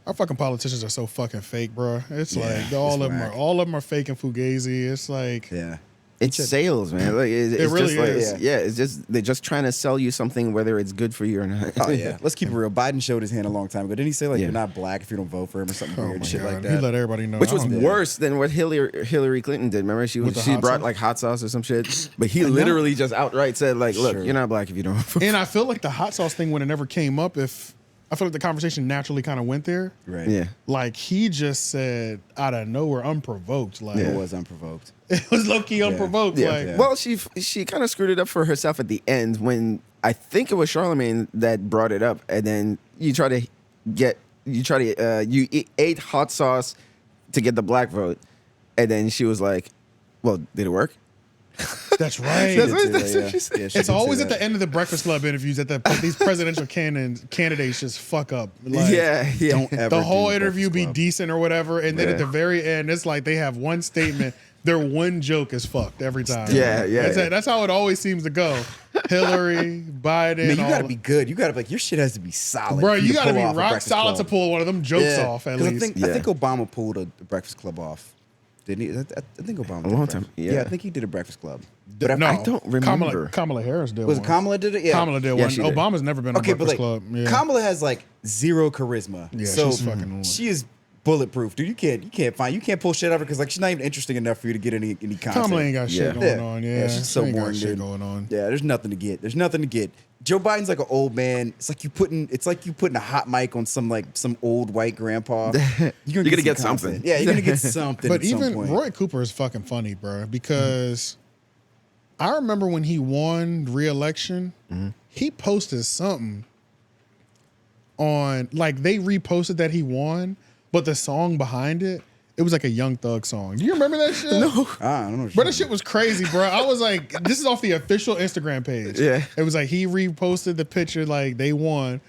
our fucking politicians are so fucking fake, bro. It's like all of them are fake and fugazi. It's like Yeah. It's sales, man. Like it's really just like, is. yeah. It's just they're just trying to sell you something, whether it's good for you or not. Oh yeah. Let's keep it real. Biden showed his hand a long time ago. Didn't he say like Yeah. you're not black if you don't vote for him or something oh weird my shit God. like He that? let everybody know. Which was I don't- worse than what Hillary Clinton did. Remember, she With the she hot brought sauce? like hot sauce or some shit, but he literally just outright said like, "Look, Sure. you're not black if you don't." vote." And I feel like the hot sauce thing would have never came up if I feel like the conversation naturally kind of went there. Right. Yeah. Like he just said out of nowhere, unprovoked. Like It was unprovoked. it was low key unprovoked. Yeah. Like Well, she kind of screwed it up for herself at the end when I think it was Charlemagne that brought it up, and then you ate hot sauce to get the black vote, and then she was like, "Well, did it work?" that's right. That's what Yeah, she yeah, said. she It's did always say at the that. end of the Breakfast Club interviews that these presidential candidates just fuck up. Like, Yeah. Don't ever the whole do interview be Breakfast Club. decent or whatever, and then at the very end, it's like they have one statement. Their one joke is fucked every time. Yeah. That's how it always seems to go. Hillary, Biden. Man, you all- gotta be good. You gotta be like your shit has to be solid. bro. for You to gotta pull be off a rock Breakfast solid Club. to pull one of them jokes off at 'Cause least. I think Obama pulled the Breakfast Club off. Didn't he? I think Obama did long a time. Breakfast- Yeah. I think he did a Breakfast Club. But no, I don't remember. Kamala Harris did Was one. it Kamala did it? Yeah. Kamala did Yeah, one. she did. Obama's never been on Okay, but Breakfast like Club. Yeah. Kamala has like zero charisma. Yeah, so she's fucking annoying. she is bulletproof, dude. You can't pull shit out of her because like she's not even interesting enough for you to get any content. Kamala ain't got shit going on. Yeah, she's so ain't got boring, shit dude. going on. Yeah, there's nothing to get. Joe Biden's like an old man. It's like you putting a hot mic on some old white grandpa. You're gonna get something. Yeah, you're gonna get something. But at some even point. Roy Cooper is fucking funny, bro, because I remember when he won re-election, he posted something on, like, they reposted that he won, but the song behind it, it was like a Young Thug song. Do you remember that shit? No. I don't know. Bro, that shit was crazy, bro. I was like, this is off the official Instagram page. Yeah. It was like he reposted the picture like they won.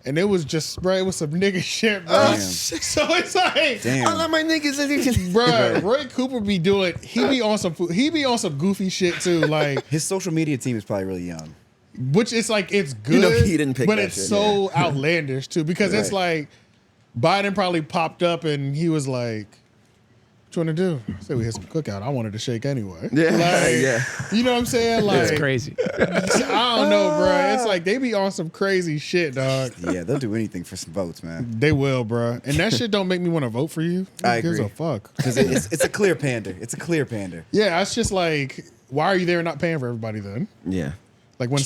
And it was just, bro, it was some nigga shit, bro. Damn. So it's like, I love my niggas. bro, Roy Cooper be doing, he be on some goofy shit too. Like, his social media team is probably really young. Which it's like, it's good. You know he didn't pick but that it's shit, so outlandish too. Because it's like, Biden probably popped up and he was like, what you want to do? I said we hit some cookout. I wanted to shake anyway. Yeah, like, yeah. You know what I'm saying? Like, That's crazy. I don't know, bro. It's like they be on some crazy shit, dog. Yeah, they'll do anything for some votes, man. They will, bro. And that shit don't make me want to vote for you. I Who gives agree. a fuck? Because it's a clear pander. It's a clear pander. Yeah, it's just like, why are you there not paying for everybody then? Yeah. Like when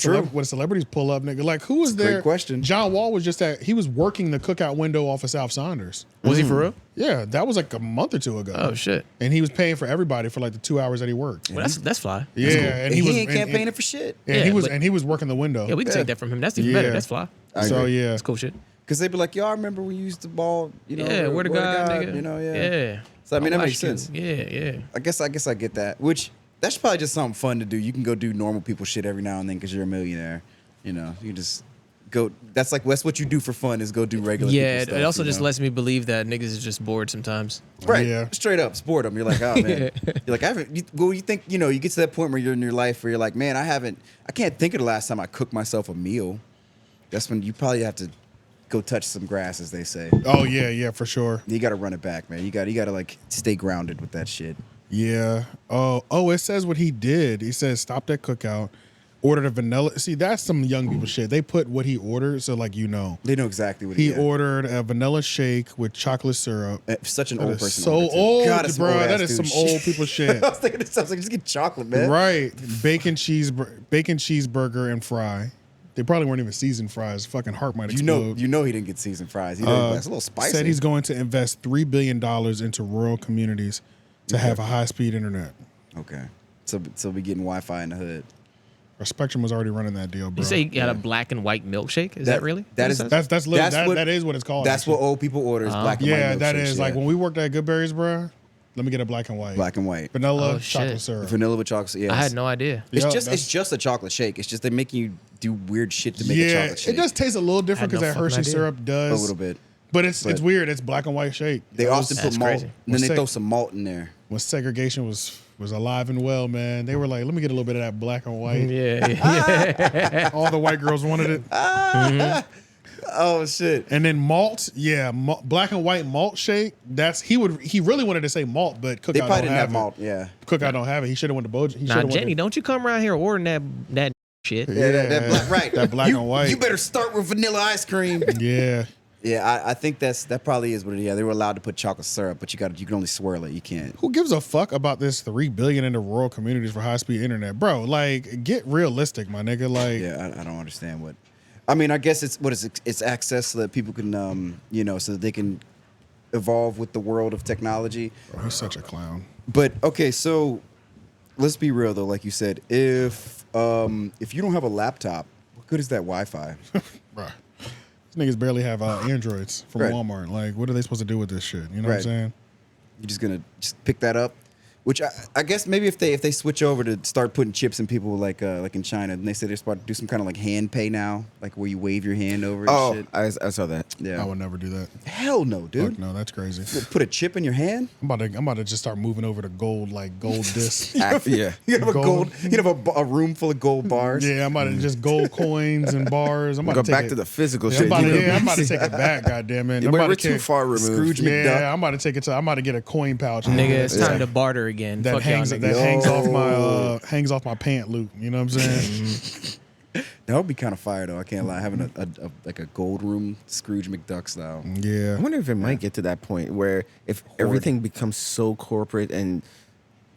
celebrities pull up, nigga. Like who was there? Great question. John Wall was just he was working the cookout window off of South Saunders. Was he for real? Yeah, that was like a month or two ago. Oh shit. And he was paying for everybody for like the 2 hours that he worked. Well, that's fly. Yeah, That's cool. and he ain't campaigning for shit. And he was working the window. Yeah, we can take that from him. That's even better. That's fly. So yeah, That's cool shit. Because they'd be like, y'all remember we used the ball, Yeah, where the God, nigga. You know, Yeah. So I mean, that I'll makes watch sense. you. Yeah. I guess I get that. Which that's probably just something fun to do. You can go do normal people shit every now and then because you're a millionaire. You know, you just go. That's what you do for fun is go do regular. Yeah, people it stuff, also you just know? lets me believe that niggas is just bored sometimes. Right. Yeah. Straight up, sport them. You're like, oh man. You're like, I haven't. You think you get to that point where you're in your life where you're like, man, I can't think of the last time I cooked myself a meal. That's when you probably have to go touch some grass, as they say. Oh yeah, for sure. You got to run it back, man. You got to like stay grounded with that shit. Yeah. Oh, it says what he did. He says stop that cookout. Ordered a vanilla. See, that's some young people shit. They put what he ordered, so like They know exactly what he ordered. A vanilla shake with chocolate syrup. Such an old person. So order, too. old, God, that's bro. old That ass is dude. some old people shit. I was thinking it sounds like just get chocolate, man. Right. Bacon cheeseburger and fry. They probably weren't even seasoned fries. Fucking heart might explode. You know he didn't get seasoned fries. It's a little spicy. Said he's going to invest $3 billion into rural communities to have a high-speed internet. Okay. So we getting Wi-Fi in the hood. Our Spectrum was already running that deal, bro. You say you got a black and white milkshake? Is that really? That is what it's called. That's what old people order is black and white. Yeah, that milkshakes, is. Like when we worked at Goodberry's, bro. Let me get a black and white. Black and white. Vanilla, chocolate syrup. Vanilla with chocolate. Yes. I had no idea. It's just a chocolate shake. It's just they make you do weird shit to make a chocolate shake. It does taste a little different because that Hershey syrup does a little bit. But it's weird. It's black and white shake. They often put malt, and then they throw some malt in there. When segregation was alive and well, man, they were like, let me get a little bit of that black and white. Yeah. All the white girls wanted it. Oh shit! And then malt, black and white malt shake. He really wanted to say malt, but Cookout they probably don't didn't have it. malt. Yeah, Cookout don't have it. He should have went to Bojo. Nah, Jenny, don't you come around here ordering that shit? Yeah, that right. That black and white. You better start with vanilla ice cream. Yeah. Yeah, I think that probably is what it is. Yeah, they were allowed to put chocolate syrup, but you can only swirl it. You can't. Who gives a fuck about this $3 billion into rural communities for high speed internet, bro? Like, get realistic, my nigga. Like, yeah, I don't understand what. I mean, I guess it's access so that people can, so that they can evolve with the world of technology. Bro, he's such a clown. But okay, so let's be real though. Like you said, if you don't have a laptop, what good is that Wi-Fi? Bro. Niggas barely have Androids from Right. Walmart. Like, what are they supposed to do with this shit? You know what I'm saying? You're just gonna pick that up, which I guess maybe if they switch over to start putting chips in people like in China, and they say they're supposed to do some kind of like hand pay now, like where you wave your hand over. And shit. I saw that. Yeah, I would never do that. Hell no, dude. Fuck no, that's crazy. Put a chip in your hand. I'm about to just start moving over to gold discs. Yeah, you have a room full of gold bars. Yeah, I'm about to just gold coins and bars. I'm about Go to take back to the physical I'm shit. about to take it back. Goddamn it! We're too far removed. Scrooge McDuck. Yeah, I'm about to take it to. I'm about to get a coin pouch. Nigga, it's time to barter again. That Fuck hangs y'all that niggas. hangs off my pant loop. You know what I'm saying? That would be kind of fire though. I can't lie. Having a like a gold room Scrooge McDuck style. Yeah. I wonder if it might get to that point where if everything becomes so corporate and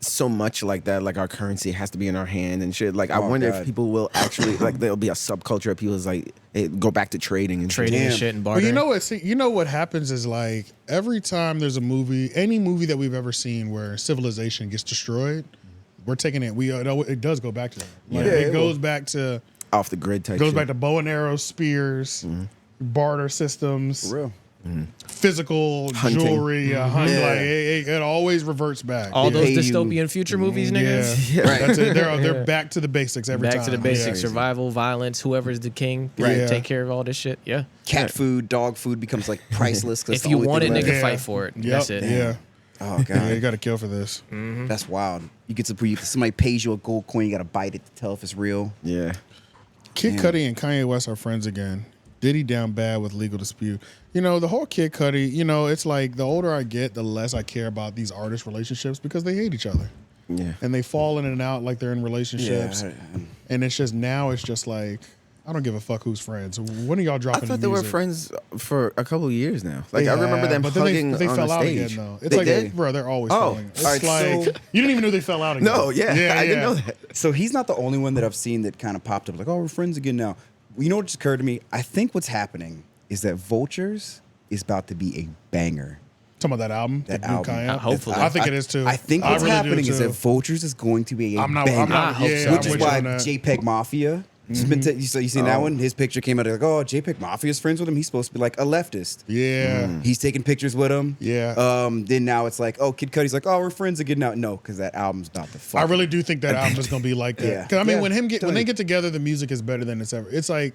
so much like that, like our currency has to be in our hand and shit. Like I wonder if people will actually like there'll be a subculture of people who's like go back to trading and shit and bartering. But you know what? See, you know what happens is like every time there's a movie, any movie that we've ever seen where civilization gets destroyed, we're taking it. It does go back to that. Like, it goes back to off the grid type. Goes back to bow and arrow, spears, barter systems. For real. Physical Hunting. jewelry, hunting. Like it always reverts back. All those dystopian future movies, niggas. Yeah, that's it. They're back to the basics every time. Back to the basics: survival, violence. Whoever's the king, take care of all this shit. Yeah. Cat food, dog food becomes like priceless. If you want it, nigga, fight for it. That's it. Yeah. Oh god, yeah, you got to kill for this. That's wild. You get to somebody pays you a gold coin, you got to bite it to tell if it's real. Yeah. Kid Cudi and Kanye West are friends again. Diddy down bad with legal dispute. You know, the whole Kid Cudi, you know, it's like the older I get, the less I care about these artist relationships because they hate each other. Yeah. And they fall in and out like they're in relationships. Yeah. And it's just now it's just like, I don't give a fuck who's friends. When are y'all dropping I thought they were music? friends for a couple of years now. Like I remember them hugging they on fell the out stage. again though. It's like, bro, they're always falling. It's all right, like so- you didn't even know they fell out again. No, I didn't know that. So he's not the only one that I've seen that kind of popped up like, oh, we're friends again now. You know what just occurred to me? I think what's happening is that Vultures is about to be a banger. Talking about that album, That the new album. Kanye? Hopefully. I think it is too. I think I what's really do, happening is too. that Vultures is going to be a I'm not. banger. Yeah, which I'm is with you why on that. JPEG Mafia. You seen that one? His picture came out like, oh, JPEG Mafia's friends with him. He's supposed to be like a leftist. Yeah. He's taking pictures with him. Yeah. Then now it's like, oh, Kid Cudi's like, oh, we're friends again now. No, because that album's about to fuck. I really do think that album is gonna be like that. Yeah. 'Cause I mean, Yeah, when they get together, the music is better than it's ever. It's like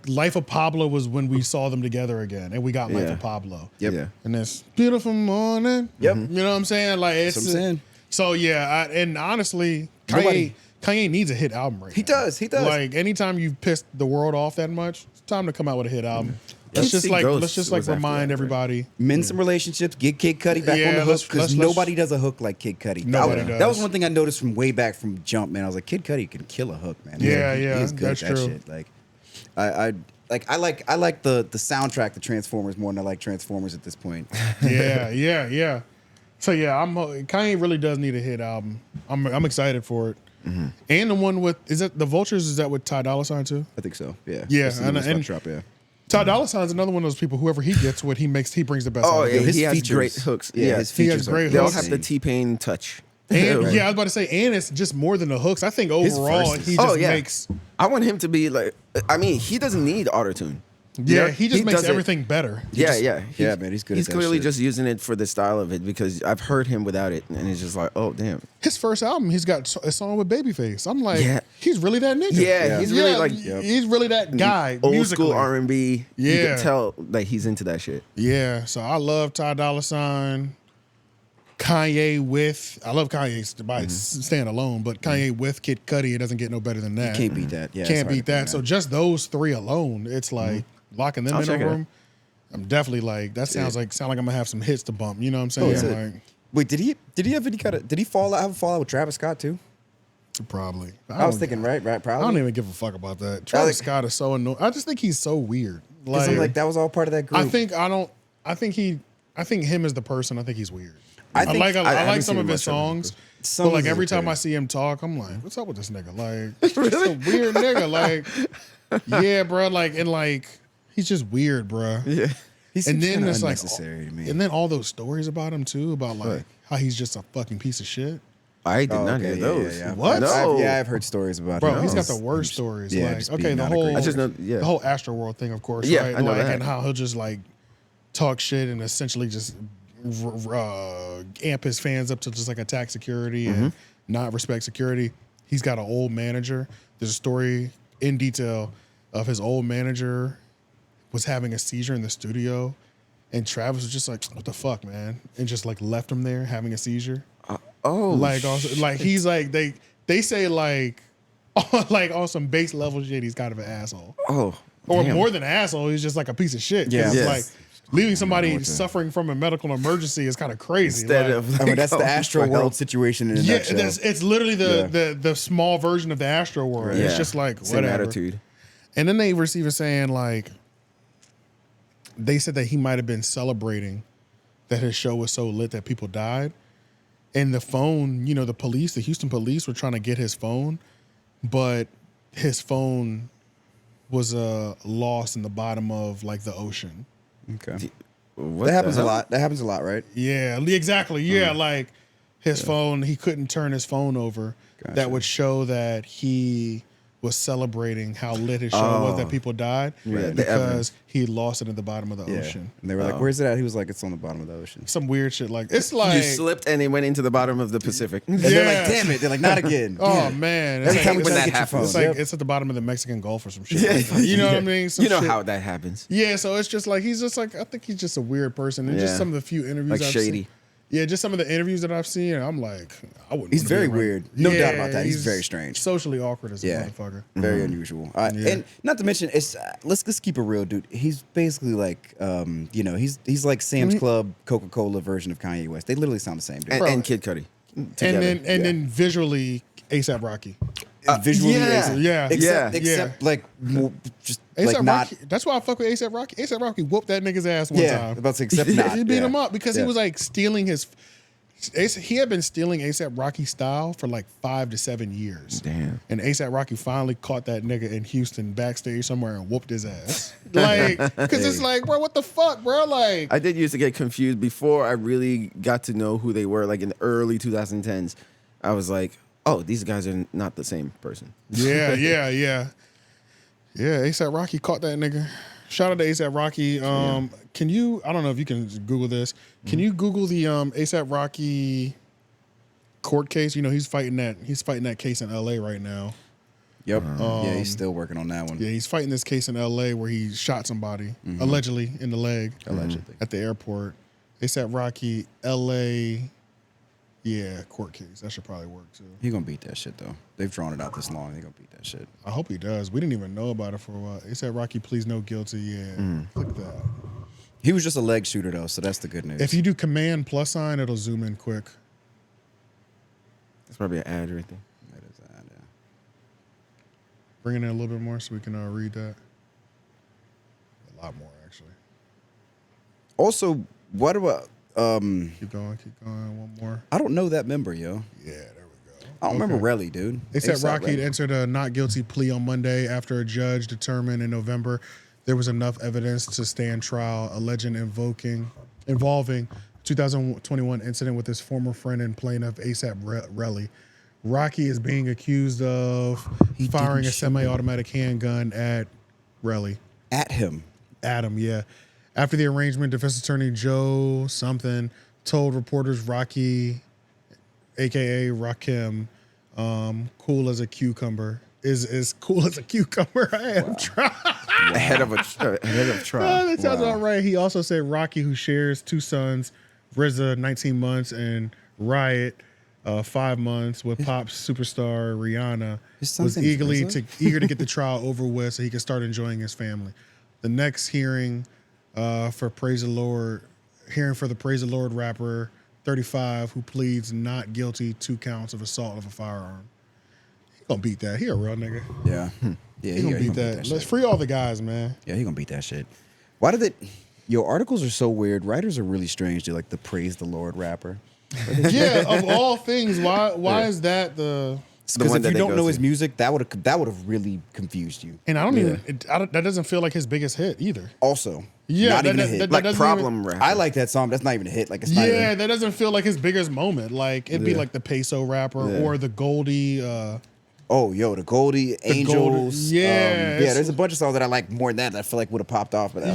Life of Pablo was when we saw them together again, and we got Life of Pablo. Yep. Yeah. And this beautiful morning. Yep. You know what I'm saying? Like it's. That's what I'm saying. So yeah, and honestly, Nobody- Kanye needs a hit album right He now. does. He does. Like anytime you've pissed the world off that much, it's time to come out with a hit album. Let's Kids just See like Ghosts was after remind that, everybody. Mend some relationships, get Kid Cudi back Yeah, on the hook let's- because nobody does a hook like Kid Cudi. Nobody That was does. one thing I noticed from way back from Jump, man. I was like, Kid Cudi can kill a hook, man. Yeah, He's good that's at that true. shit. Like, I like the soundtrack to Transformers more than I like Transformers at this point. Yeah. So yeah, Kanye really does need a hit album. I'm excited for it. And the one with is it the Vultures? Is that with 𝙼 too? I think so. Yeah. Yeah, That's the newest and- drop, yeah. 𝙼 is another one of those people. Whoever he gets with, he brings the best. Oh out of yeah, it. his he has features- great hooks. yeah, Yeah, his He has features great are they'll hooks. have the T-Pain touch. And yeah, I was about to say, and it's just more than the hooks. I think overall verses. he just Oh, yeah. makes. I want him to be like. I mean, he doesn't need autotune. Yeah, he just makes does it- everything better. Yeah. Yeah, man, he's good He's at that clearly shit. just using it for the style of it because I've heard him without it, and it's just like, oh damn. His first album, he's got a song with Babyface. I'm like, Yeah. he's really that nigga. Yeah, he's really like he's really that guy. old musically. school R&B. You Yeah. can tell that he's into that shit. Yeah, so I love 𝙼. Kanye with I love Kanye by stand alone, but Kanye with Kid Cudi, it doesn't get no better than that. Can't beat that. Yeah, it's Can't hard beat to that. So just those three alone, it's like locking them I'll in a check it out. room. I'm definitely like that sound like I'm gonna have some hits to bump. You know what I'm Oh, saying? that's it. Like Wait, did he have any kind of did he have a fallout with Travis Scott too? probably. I was thinking right, I probably. don't even give a fuck about that. Travis Scott is so annoying. I just think he's so weird. 'Cause I'm like that was all part of that group. I think him as the person. I think he's weird. I I think- like I haven't some seen of him his much of him. songs, Some but like of his every time okay. I see him talk, I'm like, what's up with this nigga? Like, just a weird nigga. Like, yeah, bro. Like, and like, he's just weird, bro. Yeah. He's And then kinda it's like, unnecessary to me. and then all those stories about him too, about like how he's just a fucking piece of shit. I did not hear those. What? No. I've heard stories about Bro, him. he's got the worst stories. Yeah, like, just okay, being the not a great whole, I just know. Yeah. the whole Astroworld thing, of course, Yeah, right? I know like, that. and how he'll just like talk shit and essentially just amp his fans up to just like attack security and not respect security. He's got an old manager. There's a story in detail of his old manager was having a seizure in the studio, and Travis was just like, "What the fuck, man?" and just like left him there having a seizure. Like also, like he's like they say like on some base level shit, he's kind of an asshole. Oh. Or damn. more than an asshole, he's just like a piece of shit. Yeah. It's Yes. like leaving somebody suffering from a medical emergency is kind of crazy. Instead like, of I mean, that's the Astro World situation in a nutshell. It's literally the small version of the Astro World. Yeah. It's just like Same whatever. attitude. And then they were even saying like, they said that he might have been celebrating that his show was so lit that people died. And the phone, you know, the Houston police were trying to get his phone, but his phone was lost in the bottom of like the ocean. Okay. That happens a lot. That happens a lot, right? Yeah, exactly. Yeah, like his phone, he couldn't turn his phone over. Gotcha. That would show that he was celebrating how lit his show was that people died because he lost it at the bottom of the ocean. And they were like, "Where's it at?" He was like, "It's on the bottom of the ocean." Some weird shit like it's like You slipped and it went into the bottom of the Pacific. And they're like, "Damn it!" They're like, "Not again." Oh man! It's Every like, time we when try that to get your phone, happens. it's like it's at the bottom of the Mexican Gulf or some shit. Yeah. Like that. You know what I mean? Some You know shit. how that happens. Yeah, so it's just like he's just like I think he's just a weird person. And just Yeah. some of the few interviews Like I've shady. seen. Yeah, just some of the interviews that I've seen, I'm like, I wouldn't. He's wanna be very around- weird. No Yeah, doubt about that. He's very strange. Socially awkward as a motherfucker. Very unusual. And not to mention, it's let's keep it real, dude. He's basically like, you know, he's like Sam's Club, Coca-Cola version of Kanye West. They literally sound the same, dude. And Kid Cudi. And then visually, ASAP Rocky. Visually, Yeah. except like more, just ASAP like not. Rocky, that's why I fuck with ASAP Rocky. ASAP Rocky whooped that nigga's ass one Yeah, time. about to say, except not. He beat yeah. him up because he Yeah. was like stealing his. He had been stealing ASAP Rocky style for like 5 to 7 years. Damn. And ASAP Rocky finally caught that nigga in Houston backstage somewhere and whooped his ass. Like, because it's like, bro, what the fuck, bro? Like, I did used to get confused before I really got to know who they were, like in the early 2010s. I was like, oh, these guys are not the same person. Yeah, ASAP Rocky caught that nigga. Shout out to ASAP Rocky. Can you, I don't know if you can Google this. Can you Google the ASAP Rocky court case? You know, he's fighting that case in LA right now. Yep. Yeah, he's still working on that one. Yeah, he's fighting this case in LA where he shot somebody, allegedly, in the leg. Allegedly. At the airport. ASAP Rocky, LA, court case. That should probably work too. He gonna beat that shit though. They've drawn it out this long. They gonna beat that shit. I hope he does. We didn't even know about it for a while. ASAP Rocky pleads no guilty. Yeah, click that. He was just a leg shooter though, so that's the good news. If you do Command +, it'll zoom in quick. That's probably an ad right there. That is that, yeah. Bring it in a little bit more so we can read that. A lot more, actually. Also, what about Keep going. One more. I don't know that member, yo. Yeah, there we go. I don't remember Relly, dude. ASAP Rocky Relly. entered a not guilty plea on Monday after a judge determined in November there was enough evidence to stand trial, involving 2021 incident with his former friend and plaintiff ASAP Relly. Rocky is being accused of firing a semi-automatic handgun at Relly. At him. Adam, yeah. After the arrangement, defense attorney Joe something told reporters Rocky, a.k.a. Rakim, cool as a cucumber, is cool as a cucumber. I am trying. Ahead of trial. That sounds about right. He also said Rocky, who shares 2 sons, RZA, 19 months, and Riot, 5 months, with pop superstar Rihanna, was eager to get the trial over with so he could start enjoying his family. The next hearing for the Praise the Lord rapper, 35, who pleads not guilty 2 counts of assault of a firearm. He gonna beat that. He a real nigga. Yeah. Yeah, He gonna beat that. Let's free all the guys, man. Yeah, he gonna beat that shit. Why did it? Yo, articles are so weird. Writers are really strange. They're like the Praise the Lord rapper. Yeah, of all things, why is that the? Because if you don't know his music, that would have really confused you. And I don't even. That doesn't feel like his biggest hit either. Also, yeah, not even a hit. Like Problem Rapper. I like that song. That's not even a hit. Like it's not Yeah, even, that doesn't feel like his biggest moment. Like it'd be like the Peso Rapper or the Goldie. the Goldie, Angels. Yeah, there's a bunch of songs that I like more than that I feel like would have popped off. But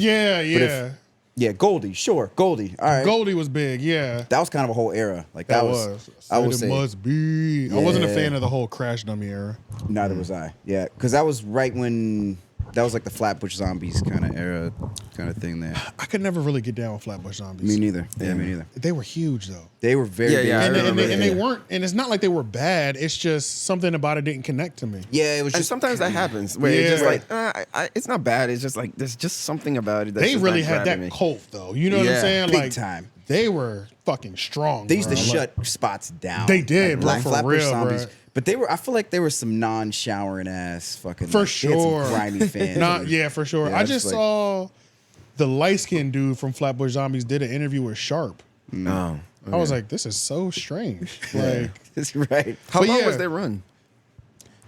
Goldie, sure, Goldie. All right, Goldie was big. Yeah, that was kind of a whole era. Like that was. I would say must be. I wasn't a fan of the whole Crash Dummy era. Neither was I. Yeah, because that was right when that was like the Flatbush Zombies kind of era, kind of thing there. I could never really get down with Flatbush Zombies. Me neither. Yeah, me neither. They were huge though. They were very big. Yeah, and they weren't. And it's not like they were bad. It's just something about it didn't connect to me. Yeah, it was And just sometimes that happens where it's just like, it's not bad. It's just like there's just something about it. That's They just really not had grabbing that me. cult though. You know what I'm Yeah. saying? Big Like time. they were fucking strong. They used to bro. shut spots down. They did, bro, Like for Flatbush real, Zombies. bro. But they were. I feel like there were some non-showering ass fucking. For like, they had some sure. grimy fans. Nah, yeah, for sure. Yeah, I it's just like- saw the light skinned dude from Flatbush Zombies did an interview with Sharp. No. I was like, this is so strange. Like, That's right. How But long yeah. was their run?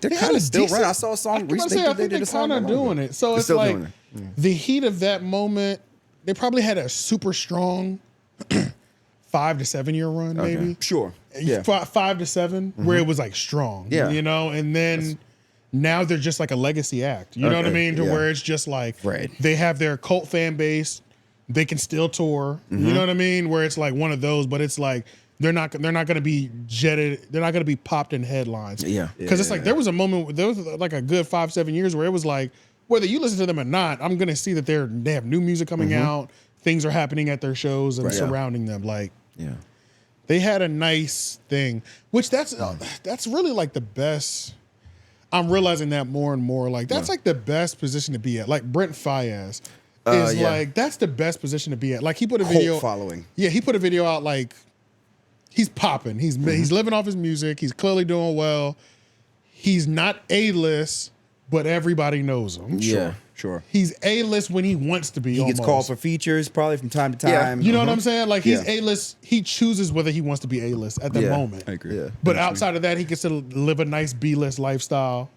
They're They kind had of a still decent- running. I saw a song I recently. think they they're did a song kind of about doing it. So They're it's still like doing it. the heat of that moment. They probably had a super strong 5 to 7 year run, maybe. Sure. Yeah. 5 to 7, where it was like strong. Yeah. You know, and then now they're just like a legacy act. You know what I mean? To yeah. where it's just like Right. they have their cult fan base. They can still tour. You know what I mean? Where it's like one of those, but it's like they're not going to be jetted. They're not going to be popped in headlines. Yeah. Because it's like there was a moment, there was like a good 5-7 years where it was like, whether you listen to them or not, I'm going to see that they have new music coming out. Things are happening at their shows and surrounding them. Like, Yeah. they had a nice thing, which that's really like the best. I'm realizing that more and more. Like that's like the best position to be at. Like Brent faiyaZ is like that's the best position to be at. Like he put a video following. Yeah, he put a video out like he's popping. He's living off his music. He's clearly doing well. He's not A-list, but everybody knows him. Yeah. Sure. He's A-list when he wants to be. He gets almost. called for features probably from time to Yeah. time. You know what I'm saying? Like he's Yeah. A-list. He chooses whether he wants to be A-list at the moment. I agree. Yeah. But outside of that, he can still live a nice B-list lifestyle,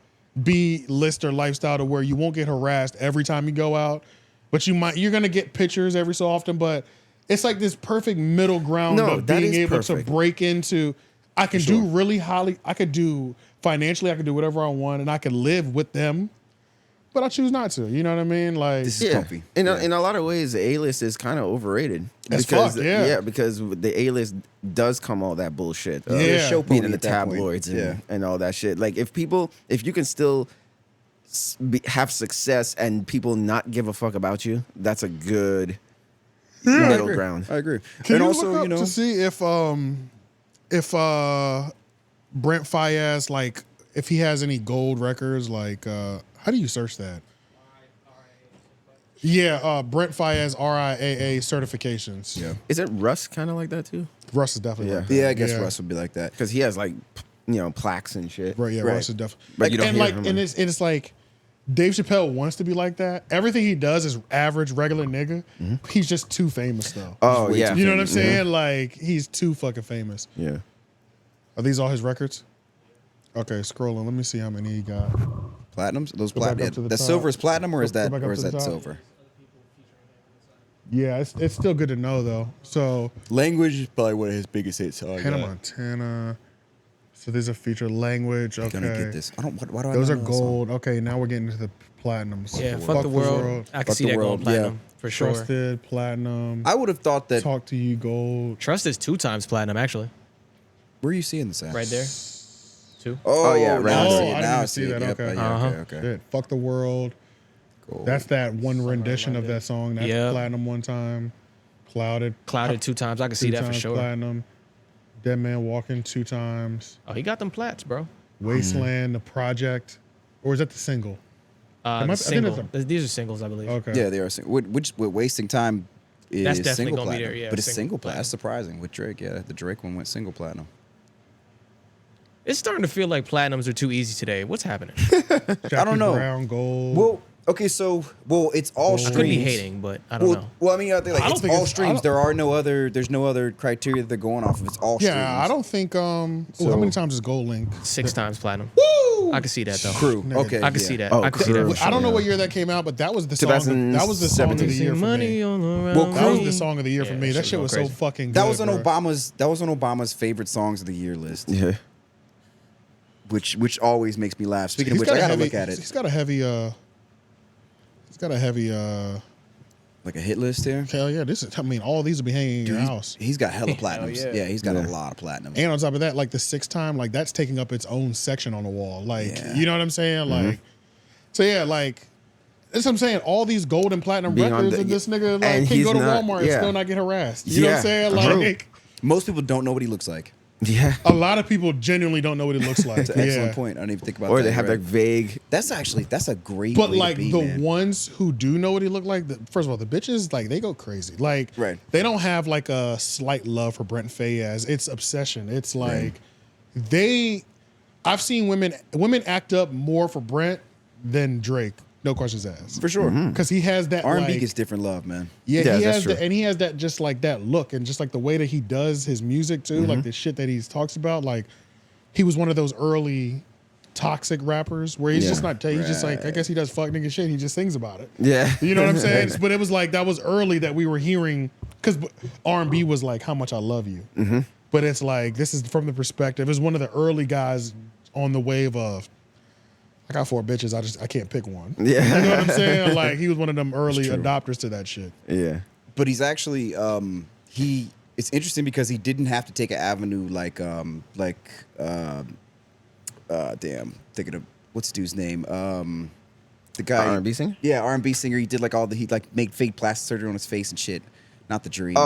B-lister lifestyle to where you won't get harassed every time you go out. But you're gonna get pictures every so often. But it's like this perfect middle ground No, of that being is able perfect. to break into. I can do really highly. I could do financially. I can do whatever I want, and I can live with them. But I choose not to. You know what I mean? Like This is comfy. In a lot of ways, the A-list is kind of overrated. As because fuck, yeah. because the A-list does come all that bullshit. Yeah. Show Being pony in the at that point. tabloids Yeah. and all that shit. Like if you can still have success and people not give a fuck about you, that's a good middle ground. I agree. Can and you also, look up you know, to see if Brent faiyaZ, like if he has any gold records, like how do you search that? Yeah, Brent faiyaZ RIAA certifications. Yeah. Isn't Russ kind of like that too? Russ is definitely Yeah. like that. Yeah, I guess Russ would be like that. Because he has like plaques and shit. Right, yeah, Right. Russ is definitely. But you don't and hear like, him. and it's like Dave Chappelle wants to be like that. Everything he does is average, regular nigga. He's just too famous though. Oh way yeah, too You know what I'm saying? Like he's too fucking famous. Yeah. Are these all his records? Okay, scrolling. Let me see how many he got. Platinums? Those Go back up platinum. to the The top. silver is platinum, or is Go that back up to the top. silver? Yeah, it's still good to know though. So Language is probably one of his biggest hits. So Hannah Montana. So there's a feature language. Okay, Gonna get this. I don't. Why do I? those not are know that song? gold. Okay, now we're getting into the platinums. Yeah, fuck the world. I can Fuck see the that world, going platinum for sure. Trusted platinum. I would have thought that. Talk to you gold. Trust is 2 times platinum actually. Where are you seeing this at? Right there. 2. Oh, yeah, right now I there. see it. I Now I didn't see see it. that. Yep, Okay. yeah, okay. Shit, fuck the world. Gold. That's that one rendition of that song. That's Yep. platinum one time. Clouded 2 times. I can see 2 that for times sure. platinum. Dead Man Walking 2 times. Oh, he got them plats, bro. Wasteland, The Project, or is that the single? I The think single. it's These are singles, I believe. Okay. Yeah, they are. Which with wasting time is That's definitely single gonna be platinum, there, yeah, but it's single single platinum. platinum. That's surprising with Drake. Yeah, the Drake one went single platinum. It's starting to feel like platinums are too easy today. What's happening? I don't know. Brown, gold. Well, okay, so it's all I streams. could be hating, but I don't know. Well, I mean, like, I don't it's think all it's- I streams. don't- There's no other criteria that they're going off of. It's all streams. Yeah, I don't think. How many times is Gold Link? 6 times platinum. Woo! I can see that though. Crew. Nigga. Okay, I can yeah. see that. Oh, I can see that. Crew. for I don't know sure. what year that came out, but that was the song. That was the song of the year for me. Well, That was the song of the year for Yeah, me. that That shit shit was was going so crazy. fucking good. That was on bro. Obama's favorite songs of the year list, Yeah. which always makes me laugh. Speaking of which, got I a gotta heavy- look at it. He's got a heavy. Like a hit list here. Hell yeah! This is. I mean, all these will be hanging in your house. He's got hella platinums. yeah. Yeah, he's got a lot of platinums. And on top of that, like the 6th time, like that's taking up its own section on the wall. Like, Yeah. you know what I'm saying? Like, so yeah, like That's what I'm saying. All these gold and platinum Being on records, the- and this nigga and like can he's go to not- Walmart and yeah. still not get harassed. You know what I'm saying? Like most people don't know what he looks like. Yeah. a lot of people genuinely don't know what he looks like. That's an excellent point. I didn't even think about that. Or they have like vague. That's a great. But way like to be, the man. ones who do know what he looked like, first of all, the bitches like they go crazy. Like they don't have like a slight love for Brent faiyaZ. It's obsession. It's like I've seen women act up more for Brent than Drake. No questions asked. For sure. Because he has that R&B like, gets different love, man. Yeah, he has and he has that just like that look and just like the way that he does his music too, like the shit that he talks about. Like he was one of those early toxic rappers where he's just not he's just like I guess he does fuck nigga shit. He just sings about it. Yeah, you know what I'm saying. But it was like that was early that we were hearing because R&B was like how much I love you. But it's like this is from the perspective. It's one of the early guys on the wave of. I got 4 bitches. I can't pick one. Yeah, you know what I'm saying. Like he was one of them early adopters to that shit. Yeah, but he's actually It's interesting because he didn't have to take an avenue damn, thinking of what's the dude's name? The guy R&B singer. Yeah, R&B singer. He did like he made fake plastic surgery on his face and shit. Not the Dream. The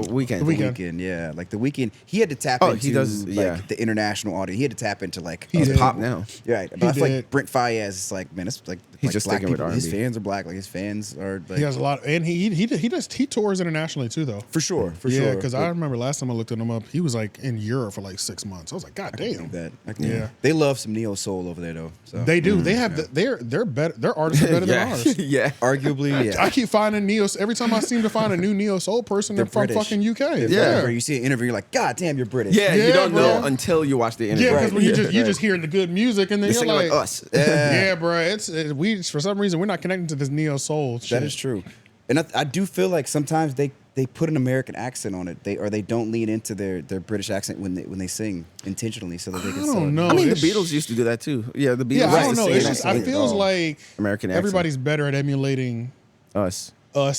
Weeknd. The Weeknd, yeah. Like the Weeknd, he had to tap into he does, the international audience. He had to tap into like he's pop now. Right. But I feel like Brent faiyaZ is like, man, it's like he's just black sticking with people. R&B. His fans are black. Like his fans are like He has a lot and he tours internationally too though. For sure. Yeah, because I remember last time I looked him up, he was like in Europe for like 6 months. I was like, God damn. Yeah. They love some neo soul over there though. So They do. They have they're better. Their artists are better than ours. Yeah. Arguably, yeah. I keep finding neo. Every time I seem to find a new neo soul person, they're from British. fucking UK. Yeah. You see an interview, you're like, God damn, you're British. Yeah, you don't know until you watch the interview. Yeah, because when you just hear the good music and then They're you're singing like, us. Yeah, bro. We for some reason we're not connecting to this neo soul shit. That is true. And I do feel like sometimes they put an American accent on it. They don't lean into their British accent when they sing intentionally so that they can I don't know. I mean, the Beatles used to do that too. Yeah, the Beatles. Yeah, I don't used to know. sing It's that just song. I feels like American accent. everybody's better at emulating us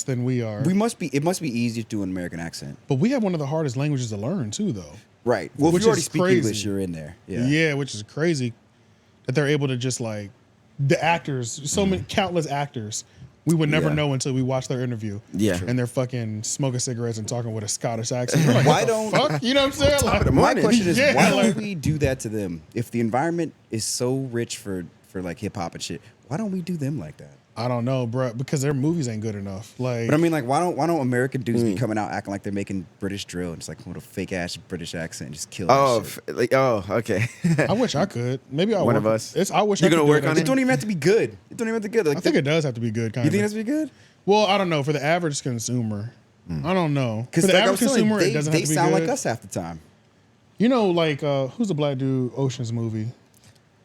than we are. It must be easier to do an American accent. But we have one of the hardest languages to learn too, though. Right. Well, Which if you already is speak crazy. English, you're in there. Yeah. Yeah, which is crazy that they're able to just like the actors, so many countless actors. We would never know until we watch their interview. Yeah. And they're fucking smoking cigarettes and talking with a Scottish accent. You're like, Why what the don't fuck? You know what I'm saying? Like, My question is, why like- don't we do that to them? If the environment is so rich for like hip hop and shit, why don't we do them like that? I don't know, bro, because their movies ain't good enough. Like, But I mean, like, why don't American dudes be coming out acting like they're making British drill and just like with a fake ass British accent and just kill? Okay. I wish I could. Maybe I One of us. I wish You're I could gonna do work it. on It don't even have to be good. It don't even have to be good. Like, I think it does have to be good. Kind you of. think it has to be good? Well, I don't know. For the average consumer, I don't know. For Because the like, average consumer, they it doesn't they have to be sound good. like us half the time. You know, like who's the black dude? Ocean's movie.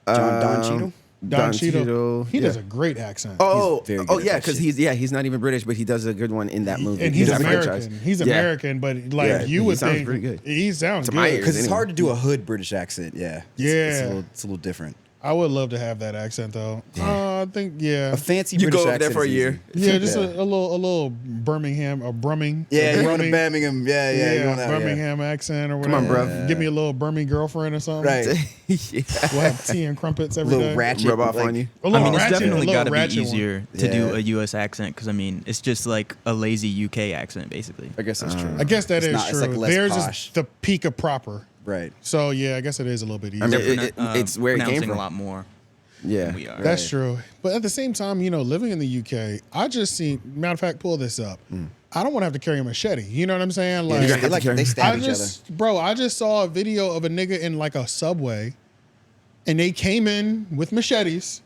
Don Cheadle. Don Cheadle. He does a great accent. Yeah, because he's not even British, but he does a good one in that movie. And he's in that American. franchise. He's American, but like you would sounds think pretty good. he sounds To my good. ears. Because it's hard to do a hood British accent. Yeah. It's a little different. I would love to have that accent though. I think A fancy You British go over there accent for a is year. easy. Yeah, just a little Birmingham or Brumming. Yeah, a you're on a Birmingham. Yeah, you're on that. Birmingham accent or Come whatever. on, bruv. Give me a little Birmingham girlfriend or something. Right. We'll have tea and crumpets every Little day. ratchet. Rub off like- on you. A little I mean, it's ratchet, definitely a little got to be ratchet one. easier to do Yeah. a U.S. accent because, I mean, it's just like a lazy UK accent, basically. I guess that's true. I guess that is It's true. like less Theirs posh. is the peak of proper. Right. So yeah, I guess it is a little bit easier. I mean, it's where it came pronouncing from. a lot more Yeah. than we are. That's true. But at the same time, you know, living in the UK, I just see, matter of fact, pull this up. I don't want to have to carry a machete. You know what I'm saying? Like, They stab I each just, bro, I just saw a video of a nigga in like a subway and they came in with machetes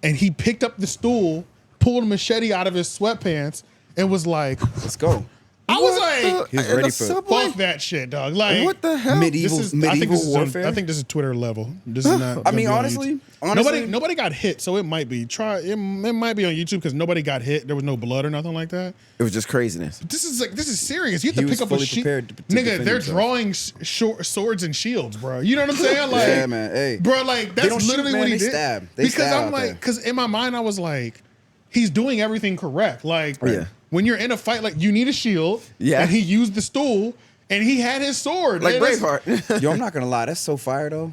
and he picked up the stool, pulled a machete out of his sweatpants and was like, Let's go. I was like, He was ready for fuck that shit, dog. Like, What the hell? medieval I think medieval this is warfare. I think this is Twitter level. This is not. I mean, gonna be on honestly, YouTube. Nobody got hit, so it might be. It might be on YouTube because nobody got hit. There was no blood or nothing like that. It was just craziness. This is serious. You have He to was pick up a fully shield. prepared to Nigga, defend they're himself. drawing swords and shields, bro. You know what I'm saying? Like, Yeah, man. Hey. bro, like They that's don't shoot, literally man. what he They did. stab. They Because stab I'm out like, there. because in my mind I was like, he's doing everything correct. Like, Yeah. when you're in a fight, like you need a shield. Yeah. And he used the stool. And he had his sword. Like Man, that's- Braveheart. Yo, I'm not gonna lie. That's so fire though.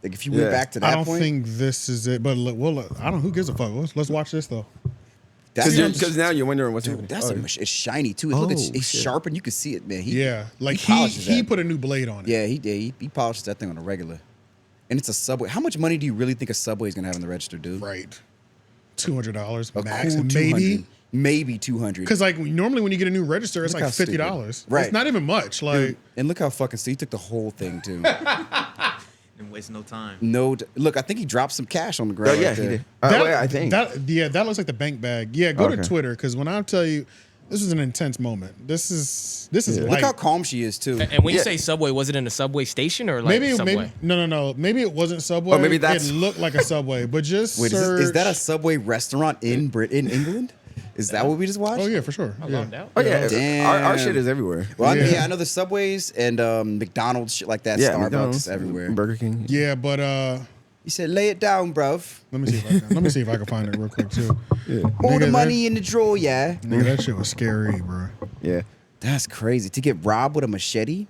Like if you went back to that I don't point, think this is it. But look, I don't. Who gives a fuck? Let's watch this though. Because now you're wondering what's happening. That's it's shiny too. Look, it's sharp and you can see it, man. He put a new blade on it. Yeah, he did. He polishes that thing on a regular. And it's a Subway. How much money do you really think a Subway is gonna have in the register, dude? Right. $200 max, cool maybe. Maybe 200. Because like normally when you get a new register, it's like $50. Right. It's not even much. Like, dude, and look how fucking he took the whole thing too. Didn't waste no time. Look, I think he dropped some cash on the ground. Oh yeah, right he there. did. I think. That looks like the bank bag. Yeah, go to Twitter because when I tell you, this was an intense moment. This is light. Look how calm she is too. And when you say Subway, was it in a Subway station or like Subway? No. Maybe it wasn't Subway. Or maybe it looked like a Subway, but just wait, search. is that a Subway restaurant in England? Is that what we just watched? Oh yeah, for sure. Oh yeah, damn. Our shit is everywhere. Well, I know the Subways and McDonald's shit like that. Starbucks McDonald's, everywhere. Burger King. Yeah, but he said, "Lay it down, bruv." Let me see if I can find it real quick too. All the money in the drawer, yeah. Nigga, that shit was scary, bro. Yeah, that's crazy. To get robbed with a machete.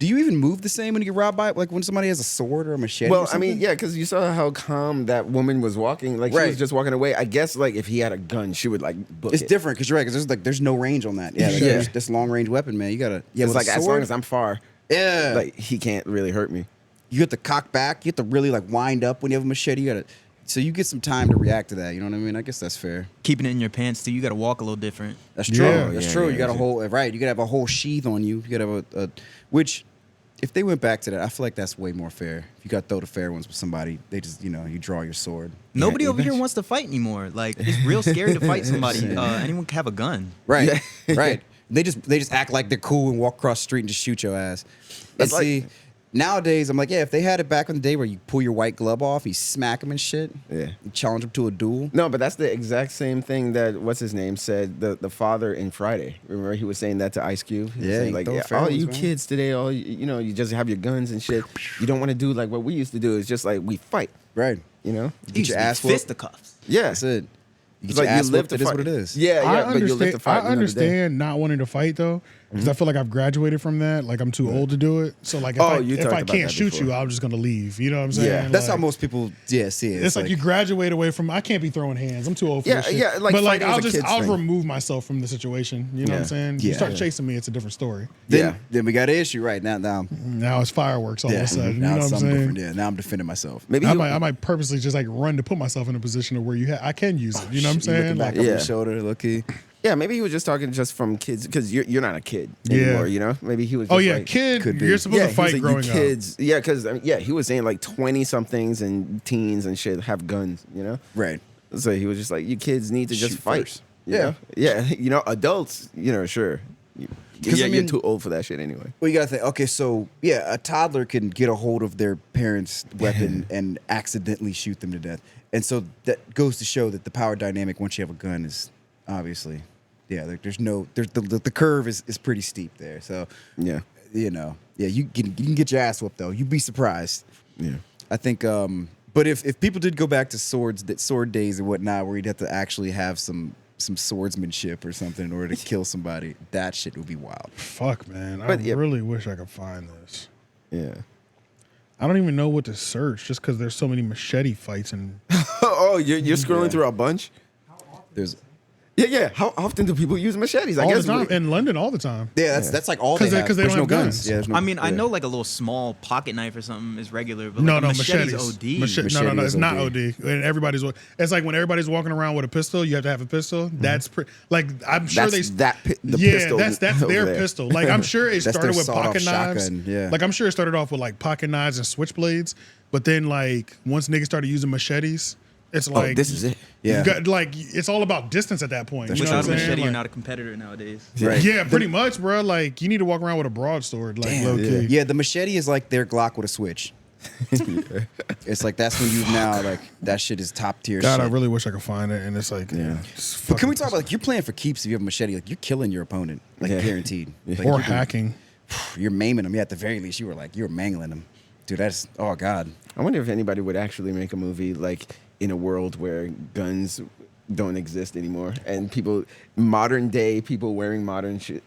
Do you even move the same when you get robbed by like when somebody has a sword or a machete? Well, I mean, yeah, because you saw how calm that woman was walking. Like she was just walking away. I guess like if he had a gun, she would like book it's it. different because you're right. Because there's no range on that. Yeah, this long range weapon, man. You gotta. Yeah, it's like as long as I'm far. Yeah, like he can't really hurt me. You have to cock back. You have to really like wind up when you have a machete. You gotta. So you get some time to react to that. You know what I mean? I guess that's fair. Keeping it in your pants too. You got to walk a little different. That's true. That's true. You got a whole You gotta have a whole sheath on you. You gotta have a which. If they went back to that, I feel like that's way more fair. If you got to throw the fair ones with somebody, they just, you draw your sword. Nobody over here wants to fight anymore. Like, it's real scary to fight somebody. Anyone can have a gun. Right, right. They just act like they're cool and walk across the street and just shoot your ass. And see, nowadays, I'm like, if they had it back in the day where you pull your white glove off, you smack them and shit, you challenge them to a duel. No, but that's the exact same thing that, what's his name, said, the father in Friday. Remember, he was saying that to Ice Cube? He was saying, like, all you kids today, you just have your guns and shit. You don't want to do like what we used to do. It's just like, we fight. Right. You get your ass whooped. Fisticuffs. Yeah. That's it. You get like your ass you live whooped, to it is fight. what it is. Yeah, but you live to fight. I understand not wanting to fight though, because I feel like I've graduated from that. Like I'm too old to do it. So like if I can't shoot you, I'm just gonna leave. You know what I'm saying? Yeah, that's how most people see it. It's like you graduate away from. I can't be throwing hands. I'm too old for this shit. Yeah, like but like I'll thing. remove myself from the situation. You know what I'm saying? You start chasing me, it's a different story. Then we got an issue right now. Now it's fireworks all of a sudden. Now you know it's what I'm something saying? different. Yeah, now I'm defending myself. Maybe I might purposely just like run to put myself in a position of where I can use it. You know what I'm saying? Looking back over your shoulder, looky. Yeah, maybe he was just talking just from kids because you're not a kid anymore. You know, maybe he was. Just kid. Could be. You're supposed to fight growing kids. Yeah, because he was saying like 20 somethings and teens and shit have guns. You know, right? So he was just like, you kids need to just fight. First. Yeah. Adults. Sure. You're too old for that shit anyway. Well, you gotta think. Okay, so a toddler can get a hold of their parents' weapon and accidentally shoot them to death, and so that goes to show that the power dynamic once you have a gun is obviously, the curve is pretty steep there. So you can get your ass whooped though. You'd be surprised. Yeah, I think. But if people did go back to sword days and whatnot, where you'd have to actually have some swordsmanship or something in order to kill somebody, that shit would be wild. Fuck, man. I really wish I could find this. Yeah. I don't even know what to search just because there's so many machete fights and. Oh, you're scrolling through a bunch? There's. Yeah. How often do people use machetes? All the time. In London, all the time. Yeah, that's like all they have. Because they don't have guns. Yeah, I mean, I know like a little small pocket knife or something is regular, but no, machetes OD. No, it's not OD. And it's like when everybody's walking around with a pistol, you have to have a pistol. That's like I'm sure pistol. That's their pistol. Like I'm sure it started with pocket knives. Yeah. Like I'm sure it started off with like pocket knives and switchblades, but then like once niggas started using machetes. It's like this is it. Yeah, it's all about distance at that point. You know what I'm saying? Machete, like, you're not a competitor nowadays. Right. Yeah, pretty much, bro. Like you need to walk around with a broadsword, like low key. Yeah, the machete is like their Glock with a switch. It's like that's when you now like that shit is top tier. God, shit. I really wish I could find it. And it's like, but can we talk about like you're playing for keeps if you have a machete? Like you're killing your opponent, like guaranteed. Like, or hacking. You're maiming them. Yeah, at the very least, you were mangling them, dude. That's God. I wonder if anybody would actually make a movie like in a world where guns don't exist anymore and modern day people wearing modern shit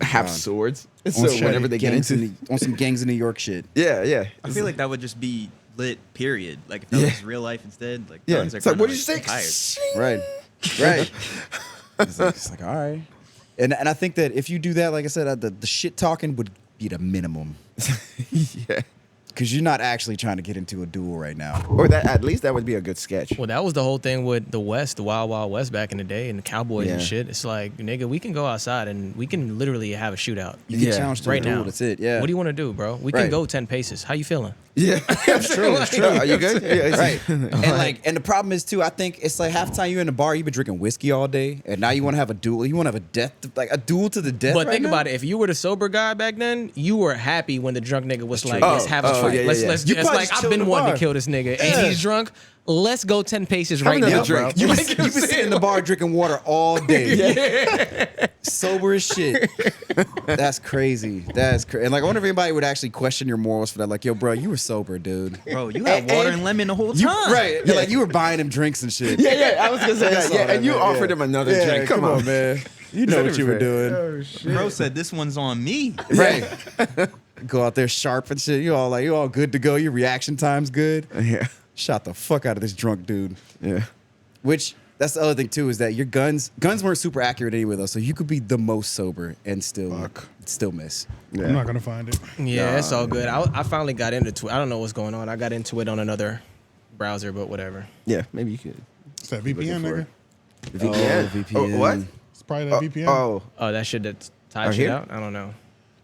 have swords. So whenever they get into on some gangs in New York shit. Yeah. I feel like that would just be lit, period. Like if that was real life instead, like guns are so what did you like say? Right. Right. It's like, all right. And I think that if you do that, like I said, the shit talking would be the minimum. Yeah. Because you're not actually trying to get into a duel right now. Or that at least that would be a good sketch. Well, that was the whole thing with the West, the Wild Wild West back in the day, and the Cowboys and shit. It's like, nigga, we can go outside and we can literally have a shootout. You get challenged to right a duel, now. that's it, yeah. What do you want to do, bro? We can go 10 paces. How you feeling? Yeah, it's true. It's true. Are you good? Yeah, right. And the problem is too. I think it's like half the time you're in the bar, you've been drinking whiskey all day, and now you want to have a duel. You want to have a duel to the death. But right think now? about it. If you were the sober guy back then, you were happy when the drunk nigga was like, "Let's have a fight. Let's You It's probably like just I've chill in been the wanting bar. to kill this nigga, and he's drunk. Let's go 10 paces right another now, drink. bro. You've been sitting in the bar drinking water all day. Sober as shit. That's crazy. That's crazy. And like, I wonder if anybody would actually question your morals for that. Like, yo, bro, you were sober, dude. Bro, you had water and lemon the whole time. Right. Yeah. Like, you were buying him drinks and shit. Yeah. I was gonna say that. Yeah, and you offered him another Yeah, drink. Come on, man. You know what you were doing. Bro said this one's on me. Right. Go out there sharp and shit. You all good to go. Your reaction time's good. Yeah. Shot the fuck out of this drunk dude. Yeah. Which that's the other thing too, is that your guns weren't super accurate anyway though. So you could be the most sober and still miss. Yeah. I'm not gonna find it. Yeah, it's all good. I finally got into it. I don't know what's going on. I got into it on another browser, but whatever. Yeah, maybe you could. It's that VPN, nigga. VPN. VPN. Oh, what? It's probably that VPN. Oh, that shit that types shit out? I don't know.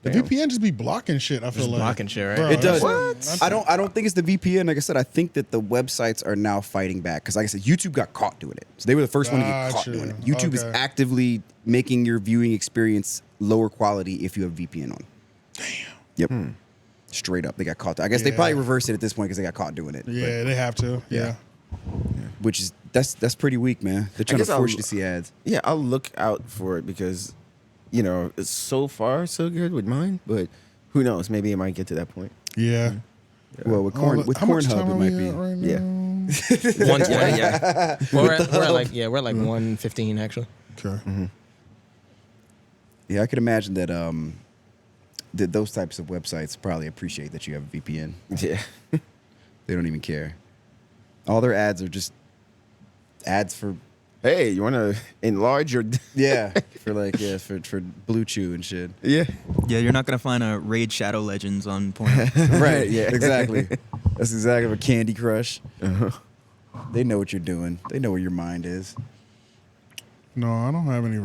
The VPN just be blocking shit. I feel Just like blocking shit, right? Bro, It does. that's- I don't think it's the VPN. Like I said, I think that the websites are now fighting back. Because like I said, YouTube got caught doing it. So they were the first one to get caught Gotcha. doing it. YouTube is Okay. actively making your viewing experience lower quality if you have VPN on. Damn. Yep. Straight up. They got caught. I guess they Yeah. probably reversed it at this point because they got caught doing it. Yeah, they have to. Yeah. Which is that's pretty weak, man. They're trying to force you to see ads. Yeah, I'll look out for it because, it's so far so good with mine, but who knows? Maybe it might get to that point. Yeah. Well, with How much Cornhub, time it are might we be. at right now? Yeah. 120. Yeah. We're at like 115 actually. Okay. Yeah, I could imagine that that those types of websites probably appreciate that you have a VPN. Yeah. They don't even care. All their ads are just ads for Hey, you want to enlarge your? for Blue Chew and shit. Yeah. Yeah, you're not gonna find a Raid Shadow Legends on porn. Right. Yeah. Exactly. That's exactly what Candy Crush. They know what you're doing. They know where your mind is. No, I don't have any.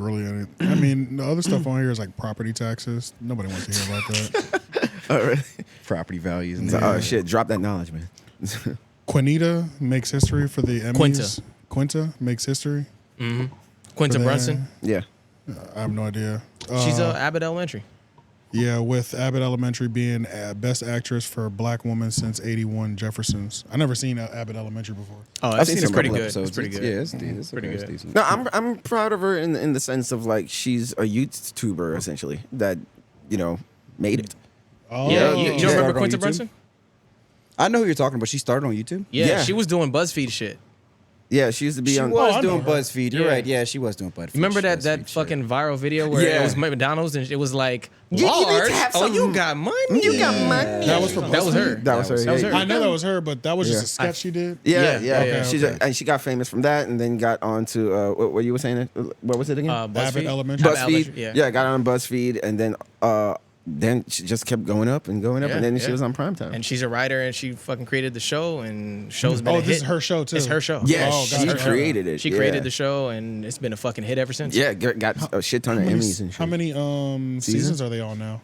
I mean, the other stuff on here is like property taxes. Nobody wants to hear about that. All right. Property values. And Oh shit! Drop that knowledge, man. Quinta makes history for the Emmys. Quinta makes history. Mm-hmm. Quinta For the- Brunson. Yeah. I have no idea. She's Abbott Elementary. Yeah, with Abbott Elementary being best actress for a black woman since '81 Jeffersons. I never seen Abbott Elementary before. Oh, I've seen it's some pretty couple good. episodes. It's pretty good. Yeah, it's pretty good. Decent. No, I'm proud of her in the sense of like she's a YouTuber essentially that made it. Oh, Yeah, you don't Started remember on Quinta YouTube? Brunson? I know who you're talking about. She started on YouTube. Yeah, she was doing BuzzFeed shit. Yeah, she used to be She on. was I know doing her. BuzzFeed. You're Yeah. right. Yeah, she was doing BuzzFeed. Remember that BuzzFeed shit. fucking viral video where Yeah. it was McDonald's and it was like, You need to large? have Oh, you some- got money? You got money. That was for That was her. That was her. That was her. I know that was her, but that was just Yeah. a sketch she did. Yeah. Yeah. She's Okay. and she got famous from that, and then got on to what you were saying. What was it again? Abbott BuzzFeed. Elementary. Abbott BuzzFeed. Elementary, Yeah, got on BuzzFeed, and then she just kept going up and going up, Yeah, and then she yeah. was on primetime. And she's a writer and she fucking created the show and show's been Oh, a this hit. is her show too. It's her show. yeah, Oh, she gotcha. created it. She created the show and it's been a fucking hit ever since. Yeah, got a shit ton of Emmys and shit. How many seasons are they on now?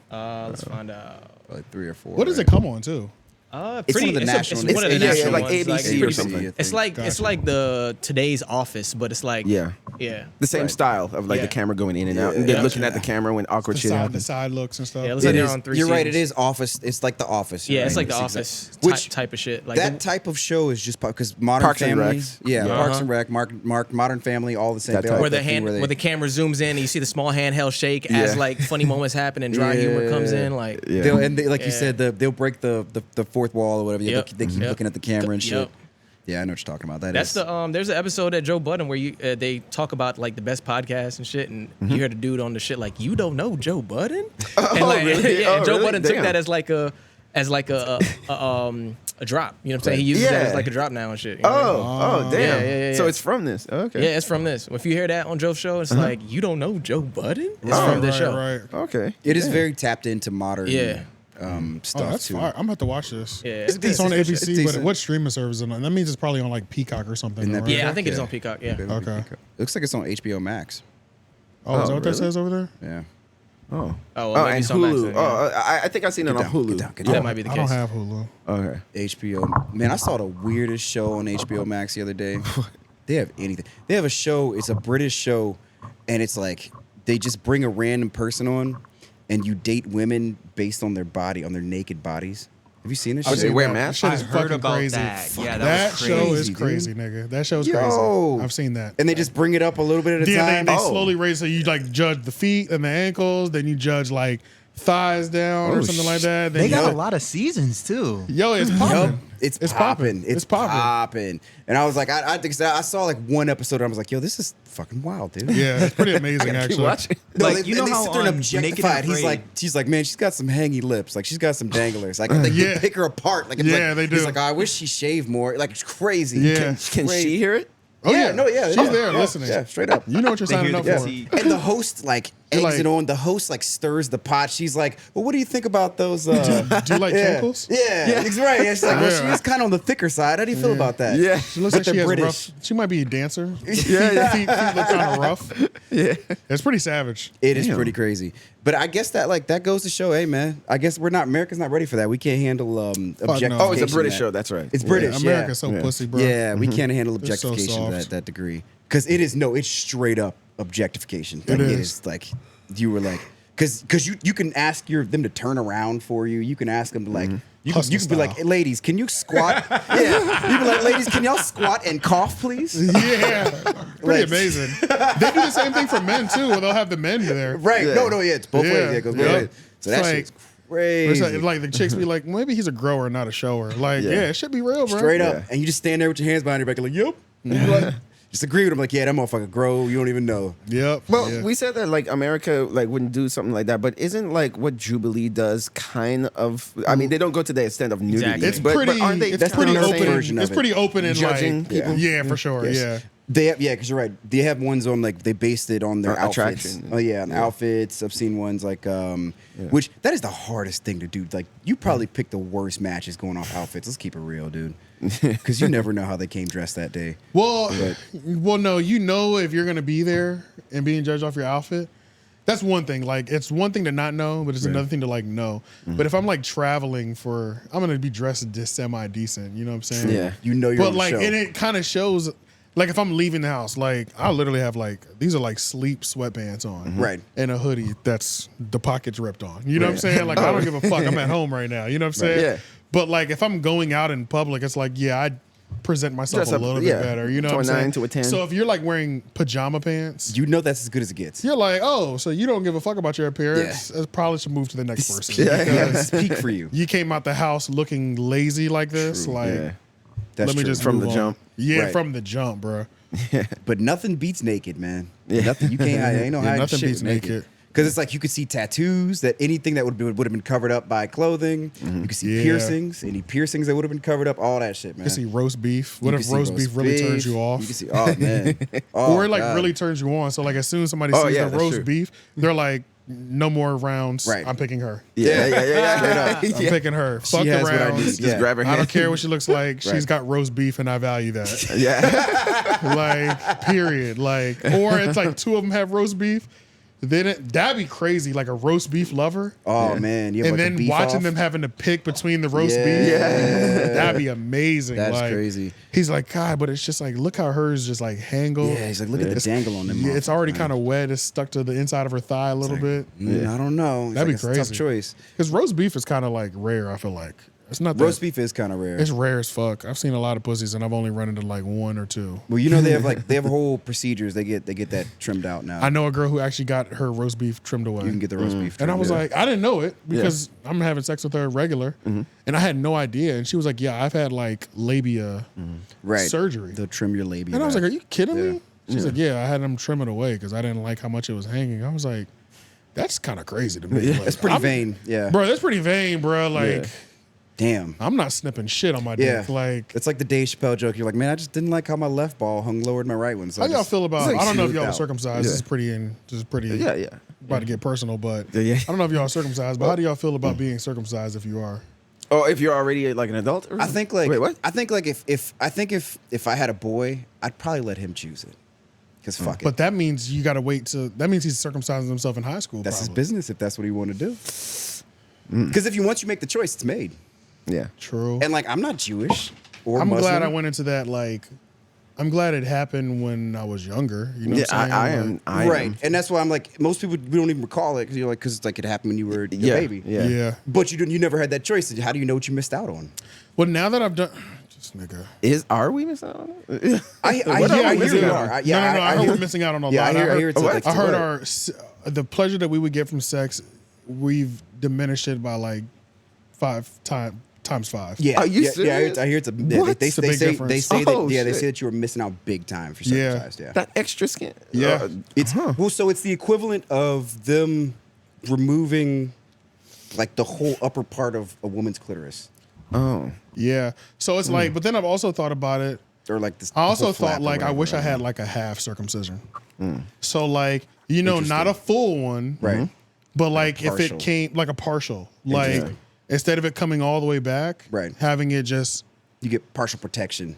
Let's find out. Like 3 or 4. What does it come on to? It's Pretty, one of the national. It's one of the yeah, national like ones. ABC or pretty- something. It's like it's Gotcha. like the Today's Office, but it's like Yeah. The same Right. style of like Yeah. the camera going in and out, and then Yeah. looking at the camera when awkward The shit side, the happens. side looks and stuff. Yeah, it looks It like they're is- on 3 you're right. It seasons. is Office. It's like The Office. Yeah, You're it's right. like the It's Office Which- type of shit. Like That type of show is just because Modern Parks and Family. Recs. Yeah, Yeah. Parks and Rec, Modern Family, all the same. That They type. all where the that thing hand where where the camera zooms in and you see the small handheld shake as Yeah. like funny moments happen and dry humor comes in. Like Yeah. like you Yeah. said, they'll break the fourth wall or whatever. Yeah, Yep. they keep Yep. looking at the camera and shit. Yep. Yeah, I know what you're talking about. That's is the there's an episode at Joe Budden where you they talk about like the best podcasts and shit, and you hear the dude on the shit like, you don't know Joe Budden? And like, really? yeah, Oh, and Joe really? Budden took Damn. that as like a as like a drop. You know what I'm saying? He uses that as like a drop now and shit. You know Oh, damn. Yeah. So it's from this. Okay. Yeah, it's from this. If you hear that on Joe's show, it's like, you don't know Joe Budden? It's from this show. Right. Okay. It is very tapped into modern stuff that's too. fire. I'm about to watch this. Yeah. It's on It's ABC, but decent. what streaming service is it on? That means it's probably on like Peacock or something. Right? Yeah, I think it is on Peacock. Yeah. Okay. Looks like it's on HBO Max. Oh, is that what that really? says over there? Yeah. Oh. Oh, well, maybe and it's on Max Hulu. then, yeah. I think I've seen it on Hulu. That might be the I case. don't have Hulu. Okay. HBO. Man, I saw the weirdest show on HBO Max the other day. They have anything. They have a show. It's a British show, and it's like they just bring a random person on, and you date women based on their body, on their naked bodies. Have you seen this? Oh, shit? they wear That masks? shit is I heard fucking about crazy. that. Yeah, That was show is dude. crazy, nigga. That show's Yo. crazy. I've seen that. And they just bring it up a little bit at a Yeah, time. they slowly raise it. So you like judge the feet and the ankles, then you judge like thighs down or something like that. Then They got you- a lot of seasons too. Yo, it's popping. Yup. It's popping. It's It's popping. popping. And I was like, I think so. I saw like one episode and I was like, yo, this is fucking wild, dude. Yeah, it's pretty I amazing gotta keep actually. watching. No, Like, they, you know and they how sit there and on objectify Naked it. and He's Afraid- she's like, man, she's got some hangy lips. Like, she's got some danglers. Like, they Yeah. pick her apart. Like, it's Yeah, like, they He's do. like, I wish she shaved more. Like, it's crazy. Yeah. Can she hear it? Oh yeah, she's there yeah, listening. Yeah, straight up. You know what you're They signing hear up the for. tea. And the host like You're eggs like- it on. The host like stirs the pot. She's like, "Well, what do you think about those?" Do you like yeah. ankles? Yeah, he's right. Yeah, she's like, "Well, Yeah. she's kind of on the thicker side. How do you feel about that?" Yeah. She looks But like she they're has British. rough. She might be a dancer. Yeah. Feet look kind of rough. Yeah. It's pretty savage. It is Damn. pretty crazy. But I guess that goes to show, hey man, I guess America's not ready for that. We can't handle objectification. no. Oh, it's a of British that. show. That's right. It's British. Yeah. America's so pussy, bro. Yeah, we can't handle It's so objectification to soft. that degree. Because it's straight up objectification. Like, It it is. is like you were like, because you can ask them to turn around for you. You can ask them to like. You Hustle can be like, style. hey, ladies, can you squat? Yeah. You be like, ladies, can y'all squat and cough, please? Yeah, pretty Like- amazing. They do the same thing for men too. Where they'll have the men there. Right. Yeah. No, yeah, it's both ways. Yeah, it goes both Yep. ways. So that It's shit's Or it's crazy. like the chicks be like, maybe he's a grower, not a shower. Like, yeah, it should be real, bro. Straight Yeah. up. And you just stand there with your hands behind your back, like, yep. And you like, just agree with him, like, yeah, that motherfucker grow. You don't even know. Yep. Well, yeah. we said that like America like wouldn't do something like that, but isn't like what Jubilee does kind of? I mean, they don't go to the extent of nudity. Exactly. It's but pretty. aren't they? It's That's pretty the open. version of It's it. pretty open and Judging like, people? Yeah, for sure. Yes. Yeah. They have, because you're right. They have ones on like they based it on their outfits. Attraction. Oh yeah, on outfits. I've seen ones like which that is the hardest thing to do. Like you probably pick the worst matches going off outfits. Let's keep it real, dude. Because you never know how they came dressed that day. Well, no. You know if you're gonna be there and being judged off your outfit. That's one thing. Like it's one thing to not know, but it's another thing to like know. But if I'm like traveling I'm gonna be dressed semi decent. You know what I'm saying? Yeah. You know you're But on the like, show. and it kind of shows. Like if I'm leaving the house, like I literally have like these are like sleep sweatpants on, Right. and a hoodie that's the pockets ripped on. You know what I'm saying? Like I don't give a fuck. I'm at home right now. You know what I'm saying? Yeah. But like if I'm going out in public, it's like I present myself Dress a up, little yeah. bit better. You know To what a I'm 9 saying? to a 10. So if you're like wearing pajama pants, You know that's as good as it gets. you're like, oh, so you don't give a fuck about your appearance. It probably should move to the next person. Yeah, because speak for you. you came out the house looking lazy like this. Like Yeah. That's let me true. just From move the on. jump. Yeah, Right. from the jump, bro. But nothing beats naked, man. Nothing. You can't. Ain't no Yeah, hiding nothing shit beats naked. naked. Because it's like you could see tattoos, that anything that would have been covered up by clothing. You could see Yeah. piercings, any piercings that would have been covered up, all that shit, man. You can see roast beef. What You if can see roast beef really turns you off? You can see, oh man, oh, or it like God. really turns you on. So like as soon as somebody Oh, sees yeah, the that's roast true. beef, they're like, no more rounds. Right. I'm picking her. Yeah. I'm picking her. Fuck She the has what I rounds. need. Just Yeah. grab her hand. I don't care what she looks like. She's Right. got roast beef, and I value that. Yeah. Like, period. Like, or it's like two of them have roast beef. Then that'd be crazy. Like a roast beef lover. Oh man, you have And like the then beef watching off. them having to pick between the roast Yeah. beef. Yeah. That'd be amazing. That's like, crazy. He's like, God, but it's just like, look how hers just like hangle. Yeah, he's like, look at the dangle on them. Yeah, it's already kind of wet. It's stuck to the inside of her thigh a little bit. I don't know. It's That'd be it's a crazy. tough choice. Because roast beef is kind of like rare. I feel like it's not Roast that, beef is kind of rare. It's rare as fuck. I've seen a lot of pussies, and I've only run into like one or two. Well, you know they have whole procedures. They get that trimmed out now. I know a girl who actually got her roast beef trimmed away. You can get the roast beef. And I trimmed was out. like, I didn't know it because I'm having sex with her regular, and I had no idea. And she was like, Yeah, I've had like labia right surgery. They'll trim your labia. And I was back. like, Are you kidding Yeah. me? She's like, Yeah, I had them trim it away because I didn't like how much it was hanging. I was like, That's kind of crazy to me. Like, That's pretty vain. Yeah. Bro, that's pretty vain, bro. Like, Damn. I'm not snipping shit on my dick. Like it's like the Dave Chappelle joke. You're like, man, I just didn't like how my left ball hung lower than my right one. So how y'all feel about? I don't know if y'all are out. circumcised. This is pretty. Yeah. About to get personal, but Yeah. I don't know if y'all are circumcised. But how do y'all feel about being circumcised if you are? Oh, if you're already like an adult? Or I think like wait, what? I think like if I had a boy, I'd probably let him choose it. Because fuck it. But that means you got to wait to. That means he's circumcising himself in high school. That's probably. his business if that's what he want to do. Because if once you make the choice, it's made. Yeah. True. And like I'm not Jewish or I'm Muslim. glad I went into that. Like, I'm glad it happened when I was younger. You know what I'm saying? I am. Right. And that's why I'm like, most people we don't even recall it because you're like, because it's like it happened when you were a baby. Yeah. But you never had that choice. How do you know what you missed out on? Well, now that I've done, just nigga. Are we missing out on it? I hear you are. I heard we're missing out on a lot. I hear it's I heard the pleasure that we would get from sex, we've diminished it by like 5 times 5. Yeah, Are you serious? I hear it's a. What? They It's a big say difference. they say Oh, that. Yeah, they shit. say that you were missing out big time for circumcised. Yeah. That extra skin. Yeah. It's well, so it's the equivalent of them removing like the whole upper part of a woman's clitoris. Oh. Yeah. So it's like, but then I've also thought about it. Or like this. I also whole flap thought or like I whatever, wish I right? had like a half circumcision. So like not a full one, Right. But like if partial. it came like a partial, like instead of it coming all the way back, Right. having it just You get partial protection.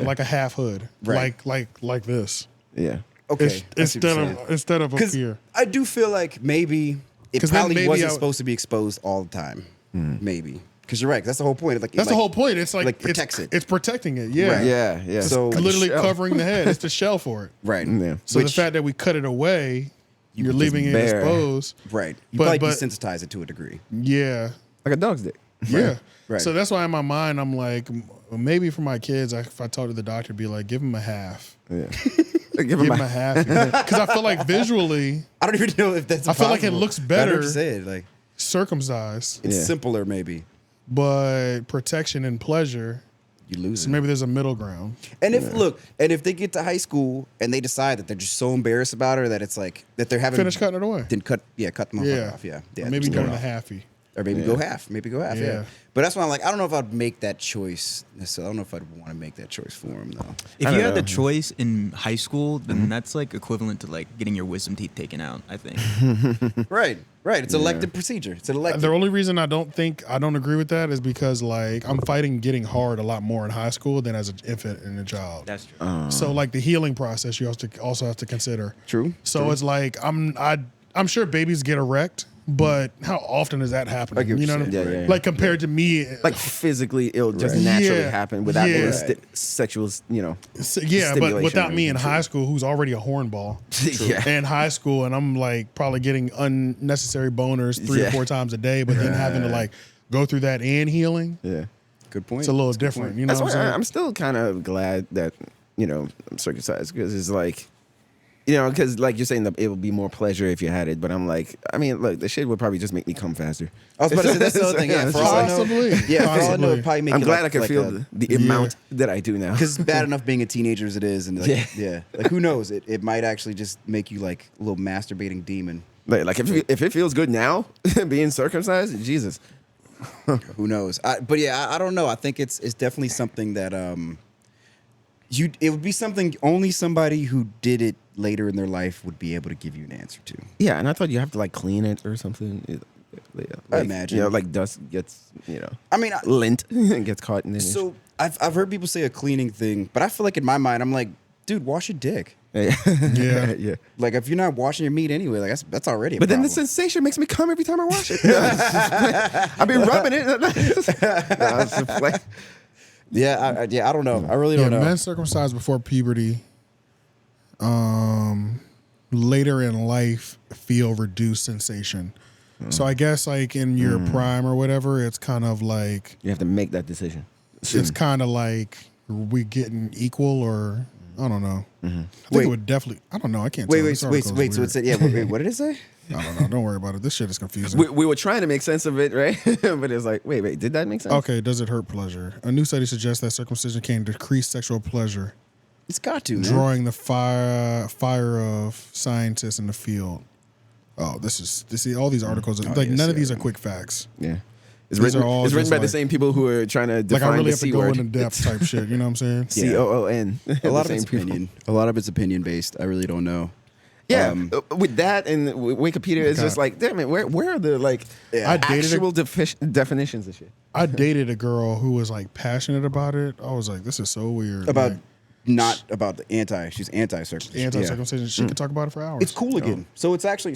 like a half hood, Right. like this. Yeah. Okay. Instead of a Because pier. I do feel like maybe it 'Cause then probably maybe wasn't I- supposed to be exposed all the time. Maybe. Because you're right. That's the whole point. Like That's the whole point. It's like protects it. It's protecting it. Yeah. Right. Yeah. So It's literally shell. covering the head. It's the shell for it. right. Yeah. So the fact that we cut it away, you're leaving it bare. exposed. Right. You But- probably but- desensitize it to a degree. Yeah. Like a dog's dick. Yeah. Right. So that's why in my mind I'm like, maybe for my kids, if I talk to the doctor, be like, give them a half. Yeah. Give them a half. Because I feel like visually, I don't even know if that's. I feel like it possible. looks I know better what you said. Like circumcised, it's Yeah. simpler, maybe. but protection and pleasure, You lose so it. maybe there's a middle ground. And if they get to high school and they decide that they're just so embarrassed about it that it's like that they're having Finish cutting it away. then cut the motherfucker off. Yeah. Or maybe just doing cut the it off. halfy. Or maybe go half. Maybe go half. Yeah. Yeah. But that's why I'm like, I don't know if I'd make that choice. So I don't know if I'd want to make that choice for him though. If you had the choice in high school, then that's like equivalent to like getting your wisdom teeth taken out, I think. Right. It's elective procedure. It's an elective. The only reason I don't agree with that is because like I'm fighting getting hard a lot more in high school than as an infant and a child. That's true. So like the healing process you also have to consider. True. So it's like I'm sure babies get erect, but how often is that happening? I get what You know you're what I saying. mean? Yeah. Like compared to me, Like physically, it'll just Right. naturally Yeah. happen without Yeah. any sexual, yeah, but stimulation without or me in anything. high school, who's already a hornball. Yeah. In high school, and I'm like probably getting unnecessary boners 3 or 4 times a day, but then having to like go through that and healing. Yeah. Good point. It's a little That's a good different. point. You know That's what I'm why saying? I'm still kind of glad that, I'm circumcised because it's like, because like you're saying that it would be more pleasure if you had it, but I'm like, I mean, look, the shit would probably just make me come faster. I was about to say that's the other thing. Yeah, for all I know, Possibly. yeah, for all I know, Possibly. it'd probably make I'm you glad like, I can like feel the amount that I do now. because it's bad enough being a teenager as it is, and like, Yeah. like who knows? It might actually just make you like a little masturbating demon. Like if it feels good now, being circumcised, Jesus. Who knows? But yeah, I don't know. I think it's definitely something that it would be something only somebody who did it later in their life would be able to give you an answer to. Yeah, and I thought you have to like clean it or something. I imagine. like dust gets, I mean, lint gets caught in it. so I've heard people say a cleaning thing, but I feel like in my mind I'm like, dude, wash your dick. Yeah. yeah. Like if you're not washing your meat anyway, like that's already. But then the problem. sensation makes me come every time I wash it. I've been rubbing it. No, it's just like, Yeah, I don't know. I really don't know. Men circumcised before puberty, later in life feel reduced sensation. So I guess like in your prime or whatever, it's kind of like you have to make that decision. it's kind of like we getting equal or I don't know. I think it would definitely. I don't know. I can't. Wait. tell. This article is So weird. it said, yeah. Wait, what did it say? I don't know. Don't worry about it. This shit is confusing. We were trying to make sense of it, right? But it's like, wait, did that make sense? Okay, does it hurt pleasure? A new study suggests that circumcision can decrease sexual pleasure, It's got to, man. drawing the fire of scientists in the field. Oh, this is all these articles. None of these are quick facts. Yeah. It's These written, are all it's written just by the like- same people who are trying to Like define I really the have to C go word. into depth type shit. You know what I'm saying? COON. A lot of it's opinion. A lot of it's opinion based. I really don't know. Yeah, with that and Wikipedia, it's just like, damn it, where are the like I dated actual definitions of shit? I dated a girl who was like passionate about it. I was like, this is so weird. About like, not about the anti. She's anti-circumcision. anti-circumcision. She could talk about it for hours. It's cool again. So it's actually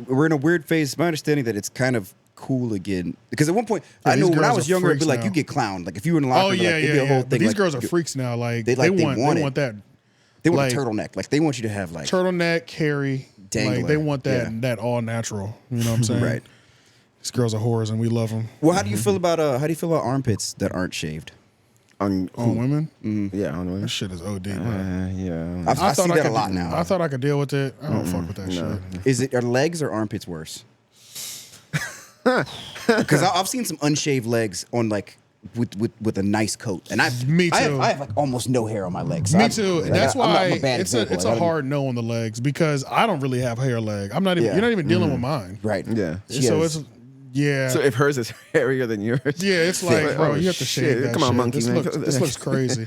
we're in a weird phase. It's my understanding that it's kind of cool again because at one point Yeah, I know these when I girls was are younger, it'd be freaks like now. you get clowned. Like if you were in the locker Oh room, yeah, like, it'd be yeah, a whole yeah. thing. But these like, girls are freaks now. Like they want that. They want like, a turtleneck. Like they want you to have like turtleneck, carry. Dangler. Like they want that Yeah. that all natural. You know what I'm saying? Right. These girls are whores and we love them. Well, how do you feel about armpits that aren't shaved? On women? Yeah, on women. That shit is OD, bro. Yeah. I see that could, a lot now. I thought I could deal with it. I don't fuck with that shit. Are legs or armpits worse? Because I've seen some unshaved legs on like with a nice coat, and Me too. I have like almost no hair on my legs. Me too. That's I'm why a bad it's a example. hard no on the legs because I don't really have hair leg. I'm not even. Yeah. You're not even dealing with mine. Right. Yeah. So it's yeah. So if hers is hairier than yours, yeah, it's like, bro, you have to shave that Come on, shit. monkey man. This looks crazy.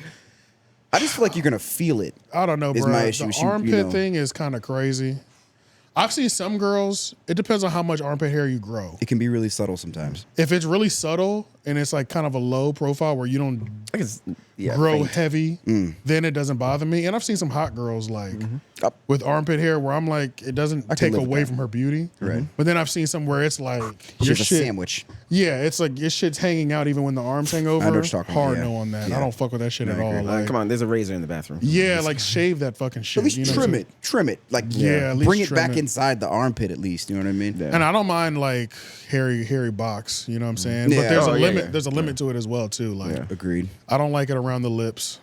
I just feel like you're gonna feel it. I don't know, Is bro. my issue. The She- you armpit know. thing is kind of crazy. I've seen some girls. It depends on how much armpit hair you grow. It can be really subtle sometimes. If it's really subtle and it's like kind of a low profile where you don't grow faint. heavy, then it doesn't bother me. And I've seen some hot girls like with armpit hair where I'm like, it doesn't can take live with away that. from her beauty. Right. But then I've seen some where it's like She's your a shit. sandwich. Yeah, it's like your shit's hanging out even when the arms hang over. know what you're talking about, Hard yeah. no on that. Yeah. I don't fuck with that shit No, at I all. agree. Like, come on, there's a razor in the bathroom. yeah, like shave that fucking shit. At least you know what I'm trim it. Like Yeah, at least bring it trim back it. inside the armpit at least. You know what I mean? And I don't mind like hairy box, you know what I'm saying? Yeah. But there's Oh, a yeah, limit. yeah. There's a limit to it as well too. Like Agreed. I don't like it around the lips.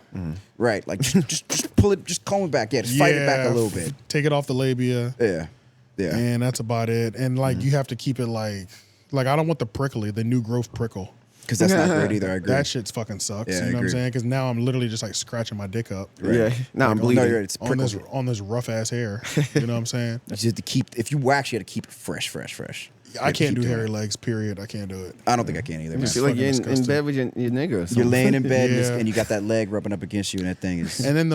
Right. Like just pull it, just comb it back. Yeah, just fight it back a little bit. Take it off the labia. Yeah. Yeah. And that's about it. And like you have to keep it like I don't want the prickly, the new growth prickle. Because that's not great either. I agree. That shit's fucking sucks. Yeah, I you know what I'm agree. saying? Because now I'm literally just like scratching my dick up. Yeah. Now I'm Like, bleeding. No, you're right. It's prickles. on this rough ass hair. You know what I'm saying? You just have to keep. If you wax, you got to keep it fresh. I can't do doing hairy it. legs. Period. I can't do it. I don't think I can either. You Man. feel like fucking you're in disgusting. bed with your nigga or something. You're laying in bed Yeah. and you got that leg rubbing up against you, and that thing is. And then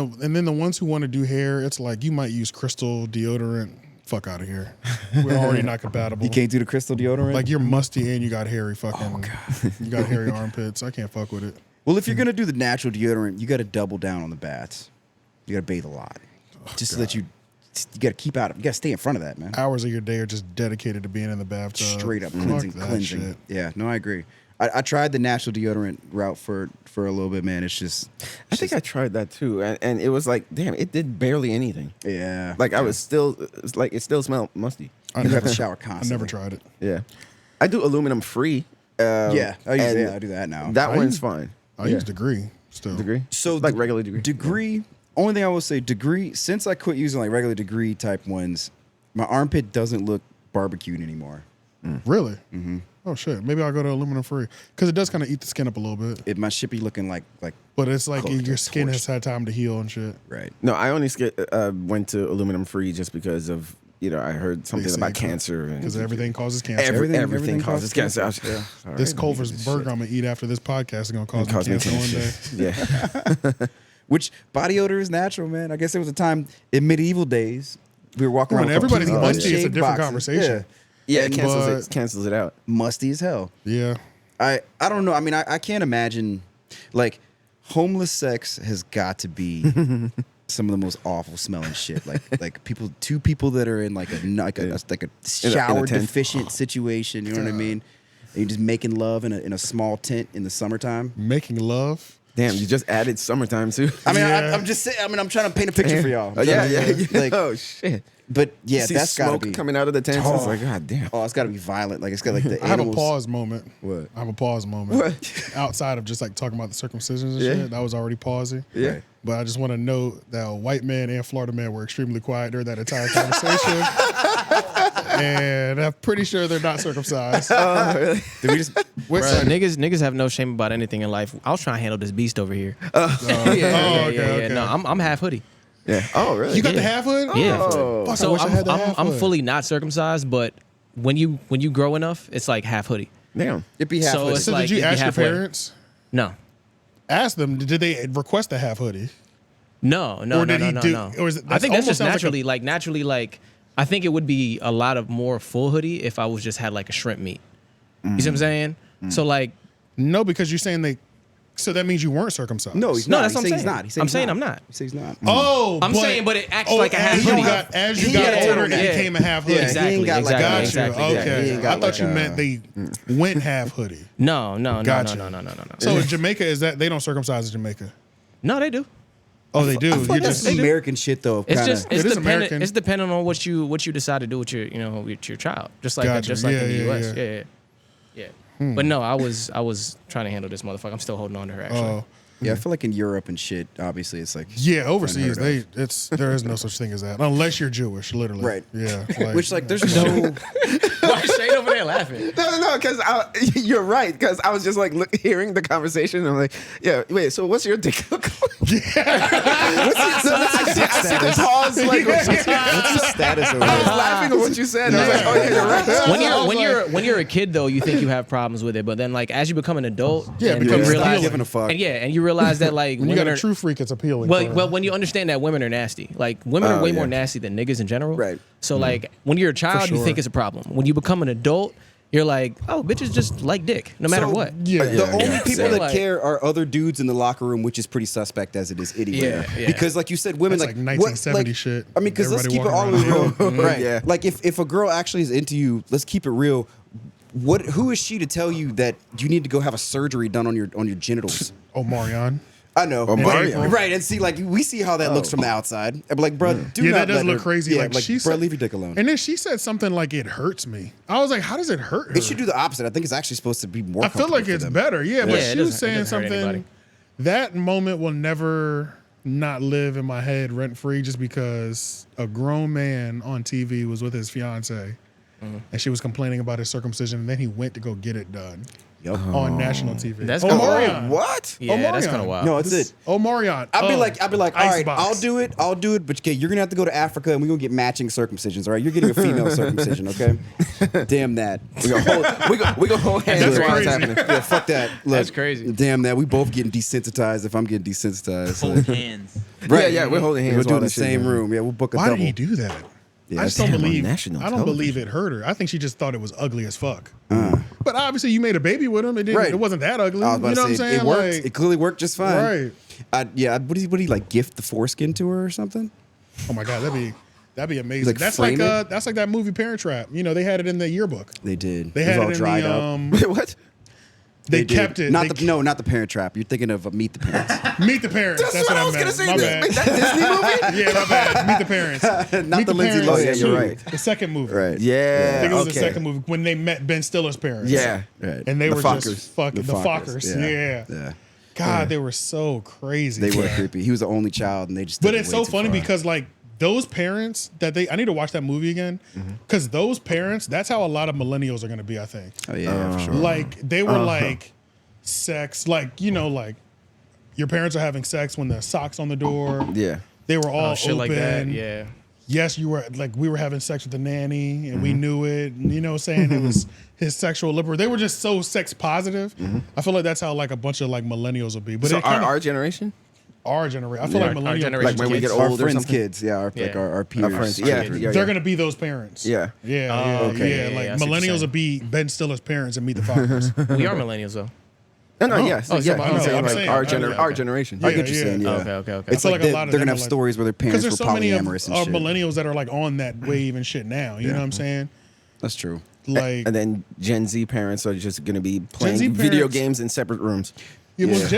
the ones who want to do hair, it's like you might use crystal deodorant. Fuck out of here. We're already not compatible. You can't do the crystal deodorant. Like you're musty and you got hairy fucking. Oh, God. You got hairy armpits. I can't fuck with it. Well, if you're gonna do the natural deodorant, you got to double down on the baths. You got to bathe a lot, just so that you got to keep out. You got to stay in front of that, man. Hours of your day are just dedicated to being in the bathtub. Straight up Fuck cleansing. that shit. Yeah, no, I agree. I tried the natural deodorant route for a little bit, man. It's just. I think I tried that too, and it was like, damn, it did barely anything. Yeah. Like I was still, it's like it still smelled musty. I You have never to shower I constantly. never tried it. Yeah, I do aluminum free. Yeah, I and do that now. That I one's use- fine. I use Degree still. Degree. So like the regular degree. Degree. Only thing I will say, Degree. Since I quit using like regular Degree type ones, my armpit doesn't look barbecued anymore. Really? Mm-hmm. Oh shit. Maybe I'll go to aluminum free because it does kind of eat the skin up a little bit. It my shit be looking like. But it's like Cooked your or skin has torched. had time to heal and shit. Right. No, I only went to aluminum free just because of I heard something say about so. cancer and Because everything causes cancer. everything causes cancer. I was- all right, This let me get Culver's this burger shit. I'm gonna eat after this podcast is gonna cause me Cause me cancer one day. cancer. Yeah. Which body odor is natural, man. I guess there was a time in medieval days we were walking around. When with everybody's completely musty, it's a unshaved different boxes. conversation. Yeah, it But- cancels it out. Musty as hell. Yeah. I don't know. I mean, I can't imagine. Like, homeless sex has got to be some of the most awful smelling shit. Like two people that are in like a shower tent. deficient situation. You know what I mean? And you're just making love in a small tent in the summertime. Making love. Damn, you just added summertime too. I mean, Yeah. I'm just saying. I mean, I'm trying to paint a picture for y'all. Oh, yeah. Like, Oh shit. but yeah, See that's got to smoke be. coming out of the tent. It's like, god damn. Oh, it's got to be violent. Like it's got like the I have a animals. pause moment. What? I have a pause moment. What? Outside of just like talking about the circumcisions and Yeah. shit, that was already pausing. Yeah. Right. But I just want to note that white man and Florida man were extremely quiet during that entire conversation. And I'm pretty sure they're not circumcised. Did we just? Bro, niggas have no shame about anything in life. I was trying to handle this beast over here. okay. No, I'm half hoodie. Yeah. Oh, really? You got the half hood? Yeah. Oh. Fuck, I So wish I had the half I'm hood. fully not circumcised, but when you grow enough, it's like half hoodie. Damn. It'd be half So hoodie. it's So like, did you it'd be ask your halfway. parents? No. Ask them. Did they request a half hoodie? No. Or did he do- or is it- I think that's almost just sounds like naturally, I think it would be a lot of more full hoodie if I was just had like a shrimp meat. You see what I'm saying? So like, No, because you're saying they. So that means you weren't circumcised. No, he's no, not. that's He what I'm said saying. he's not. He said I'm he's saying not. I'm not. He said he's not. Oh, I'm saying, but it acts like a half as you hoodie. got Yeah, older, it yeah. became a half hoodie. Yeah, Exactly, he ain't got like Got you. exactly. Okay. He ain't I got thought like you a- meant they went half hoodie. No. Gotcha. No. So in Jamaica, is that they don't circumcise in Jamaica? No, they do. Oh, they do. I feel like You're that's just some American shit though. It's kinda. just it's It is dependent. American. It's dependent on what you decide to do with your with your child. Just like Gotcha. just like in the Yeah, U.S. yeah. Yeah. But no, I was trying to handle this motherfucker. I'm still holding on to her actually. Oh. Yeah, I feel like in Europe and shit, obviously it's like Yeah, overseas unheard of. there is no such thing as that unless you're Jewish, literally. Right. Yeah. Which like there's no Why is Shane over there laughing? No, because you're right. Because I was just like hearing the conversation, and I'm like, yeah, wait. So what's your dick look like? I took a pause. Like, what's your status over I was there? laughing at what you said. And I was like, oh yeah, you're right. When you're a kid though, you think you have problems with it, but then like as you become an adult, Yeah, and because you it's realize appealing. Giving a fuck. and you realize that like When you got women a are true freak, it's appealing. well when you understand that women are nasty, like women are way more nasty than niggas in general. Right. So like when you're a child, you think it's a problem. When you become an adult, you're like, oh, bitches just like dick, no matter So, what. Yeah. The only people that Like- care are other dudes in the locker room, which is pretty suspect as it is anywhere. Yeah. Because like you said, women That's like like what- 1970 like- shit. I mean, because let's Everybody keep it all walking the way around. real, right? Yeah. Like if a girl actually is into you, let's keep it real. Who is she to tell you that you need to go have a surgery done on your genitals? Oh, Marion. I know, Mario. right? And see, like we see how that looks from the outside. I'm like, bro, do Yeah, not that does let look her- crazy. Yeah, Like, she bro, said- leave your dick alone. And then she said something like, "It hurts me." I was like, "How does it hurt her?" It should do the opposite. I think it's actually supposed to be more. I feel like comfortable it's for them. better. Yeah, but Yeah, it she was doesn't- it saying doesn't hurt something. anybody. That moment will never not live in my head rent free, just because a grown man on TV was with his fiance, and she was complaining about his circumcision, and then he went to go get it done on national TV. That's Omarion. What? Yeah, that's Omarion. kind of wild. No, it's it. Omarion. I'll be like, all right, Icebox. I'll do it, but okay, you're gonna have to go to Africa and we're gonna get matching circumcisions, all right? You're getting a female circumcision, okay? Damn that. We gonna hold hands That's while it's crazy. happening. Yeah, fuck that. Look, That's crazy. Damn that. We both getting desensitized if I'm getting desensitized. Hold hands. Yeah, we're holding hands We'll do it while in the that shit same is room. Yeah, we'll book a Why double. did he do that? Yeah, I just that's don't damn on believe. national I don't television. believe it hurt her. I think she just thought it was ugly as fuck. But obviously, you made a baby with him. It didn't. Right. It wasn't that ugly. I was You know about what I'm to say, saying? it worked. Like, It clearly worked just fine. Right. What did he like gift the foreskin to her or something? Oh my god, that'd be amazing. Like, frame it? That's like that movie Parent Trap. You know, they had it in the yearbook. They did. They It was had all it in dried the up. Wait, what? They did. kept it. Not They the not the Parent Trap. You're thinking of Meet the Parents. Meet the Parents. That's what I was gonna meant. say. My bad. That Disney movie? Yeah, my bad. Meet the Parents. Not Meet the Lindsay Parents Lohan. Yeah, you're 2, right. The second movie. Right. I Yeah. think it was okay. the second movie when they met Ben Stiller's parents. Yeah. Right. And they The were Fockers. just fucking the Fockers. Yeah. Yeah. God, they were so crazy. They were creepy. He was the only child, and they just. But took it it's way so too funny far. because like those parents I need to watch that movie again because those parents, that's how a lot of millennials are going to be. I think. Oh yeah, for sure. Like they were like sex, like like your parents are having sex when the socks on the door. Yeah. They were all shit open. like that. Yeah. Yes, you were like we were having sex with the nanny and we knew it. And, you know, what I'm saying it was his sexual liberty. They were just so sex positive. I feel like that's how like a bunch of like millennials will be. But So it kinda, our generation? our generation, I feel like Our millennial generation Like when we kids, get Our old or friends' something? kids, yeah, like Yeah. our peers. Our friends, yeah, children. yeah. they're gonna be those parents. Yeah. Yeah. okay. Yeah. Like I see what you're millennials saying. will be Ben Stiller's parents and Meet the Fockers. We are millennials though. No, yes. Oh, yeah, so I he's know, saying I'm like saying, our, I know. our generation. I get Yeah, what you're saying. yeah. Yeah. Okay. It's feel like, like a lot of they're them gonna are have like- stories where their Because parents there's were so many of polyamorous and our shit. millennials that are like on that wave and shit now. You know what I'm saying? That's true. Like And then Gen Z parents are just going to be playing Z video parents- games in separate rooms. yeah, well,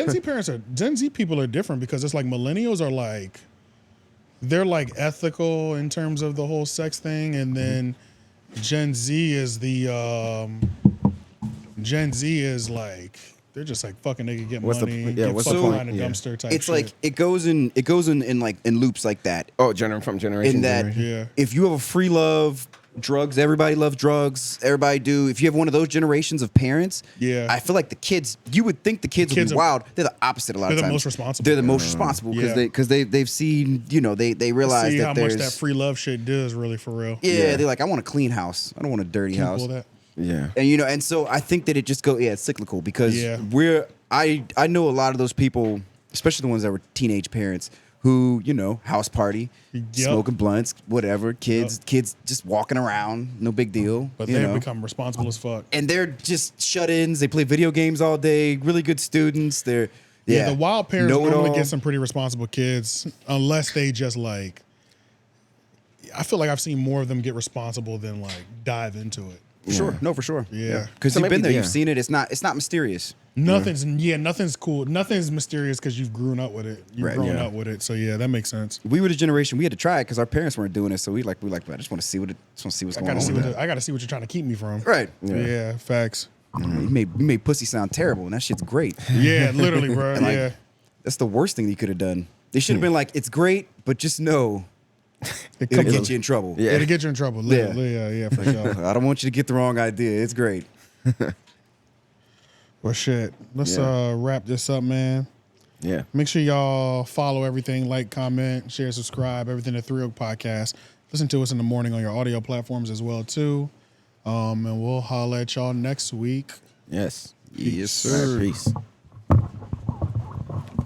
Gen Z people are different because it's like millennials are like they're like ethical in terms of the whole sex thing, and then Gen Z is like they're just like fucking they can get What's the- money, yeah, get what's the fucked point? behind a Yeah. dumpster type. It's shit. like it goes in like in loops like that. Oh, from generation In to that, generation. Yeah. if you have a free love, drugs, everybody loves drugs, everybody do. If you have one of those generations of parents, Yeah. I feel like the kids. You would think the kids would kids be are- wild. They're the opposite a lot of They're the times. most responsible. They're the most responsible Yeah. because they've seen they realize see that how there's much that free love shit does really for real. yeah, they're like, I want a clean house. I don't want a dirty Can you house. pull that? Yeah. And and so I think that it just it's cyclical because I know a lot of those people, especially the ones that were teenage parents who, house party, smoking blunts, whatever, kids just walking around, no big deal. But they've become responsible as fuck. And they're just shut-ins, they play video games all day, really good students. They're the wild parents normally get some pretty responsible kids unless they just like, I feel like I've seen more of them get responsible than like dive into it. For sure. No, for sure. Yeah. Because you've been there, you've seen it. It's not mysterious. Nothing's cool. Nothing's mysterious because you've grown up with it. You've grown up with it. So yeah, that makes sense. We were the generation we had to try it because our parents weren't doing it. So we like, I just want to see what's going on. I got to see what you're trying to keep me from. Right. Yeah. Facts. You made pussy sound terrible, and that shit's great. Yeah, literally, bro. And that's the worst thing you could have done. They should have been like, it's great, but just know it'll get you in trouble. Yeah. It'll get you in trouble. Yeah, for sure. I don't want you to get the wrong idea. It's great. Well, shit. Let's wrap this up, man. Yeah. Make sure y'all follow everything, like, comment, share, subscribe, everything at 3 Oak Podcast. Listen to us in the morning on your audio platforms as well, too. And we'll holler at y'all next week. Yes. Yes, sir. Peace.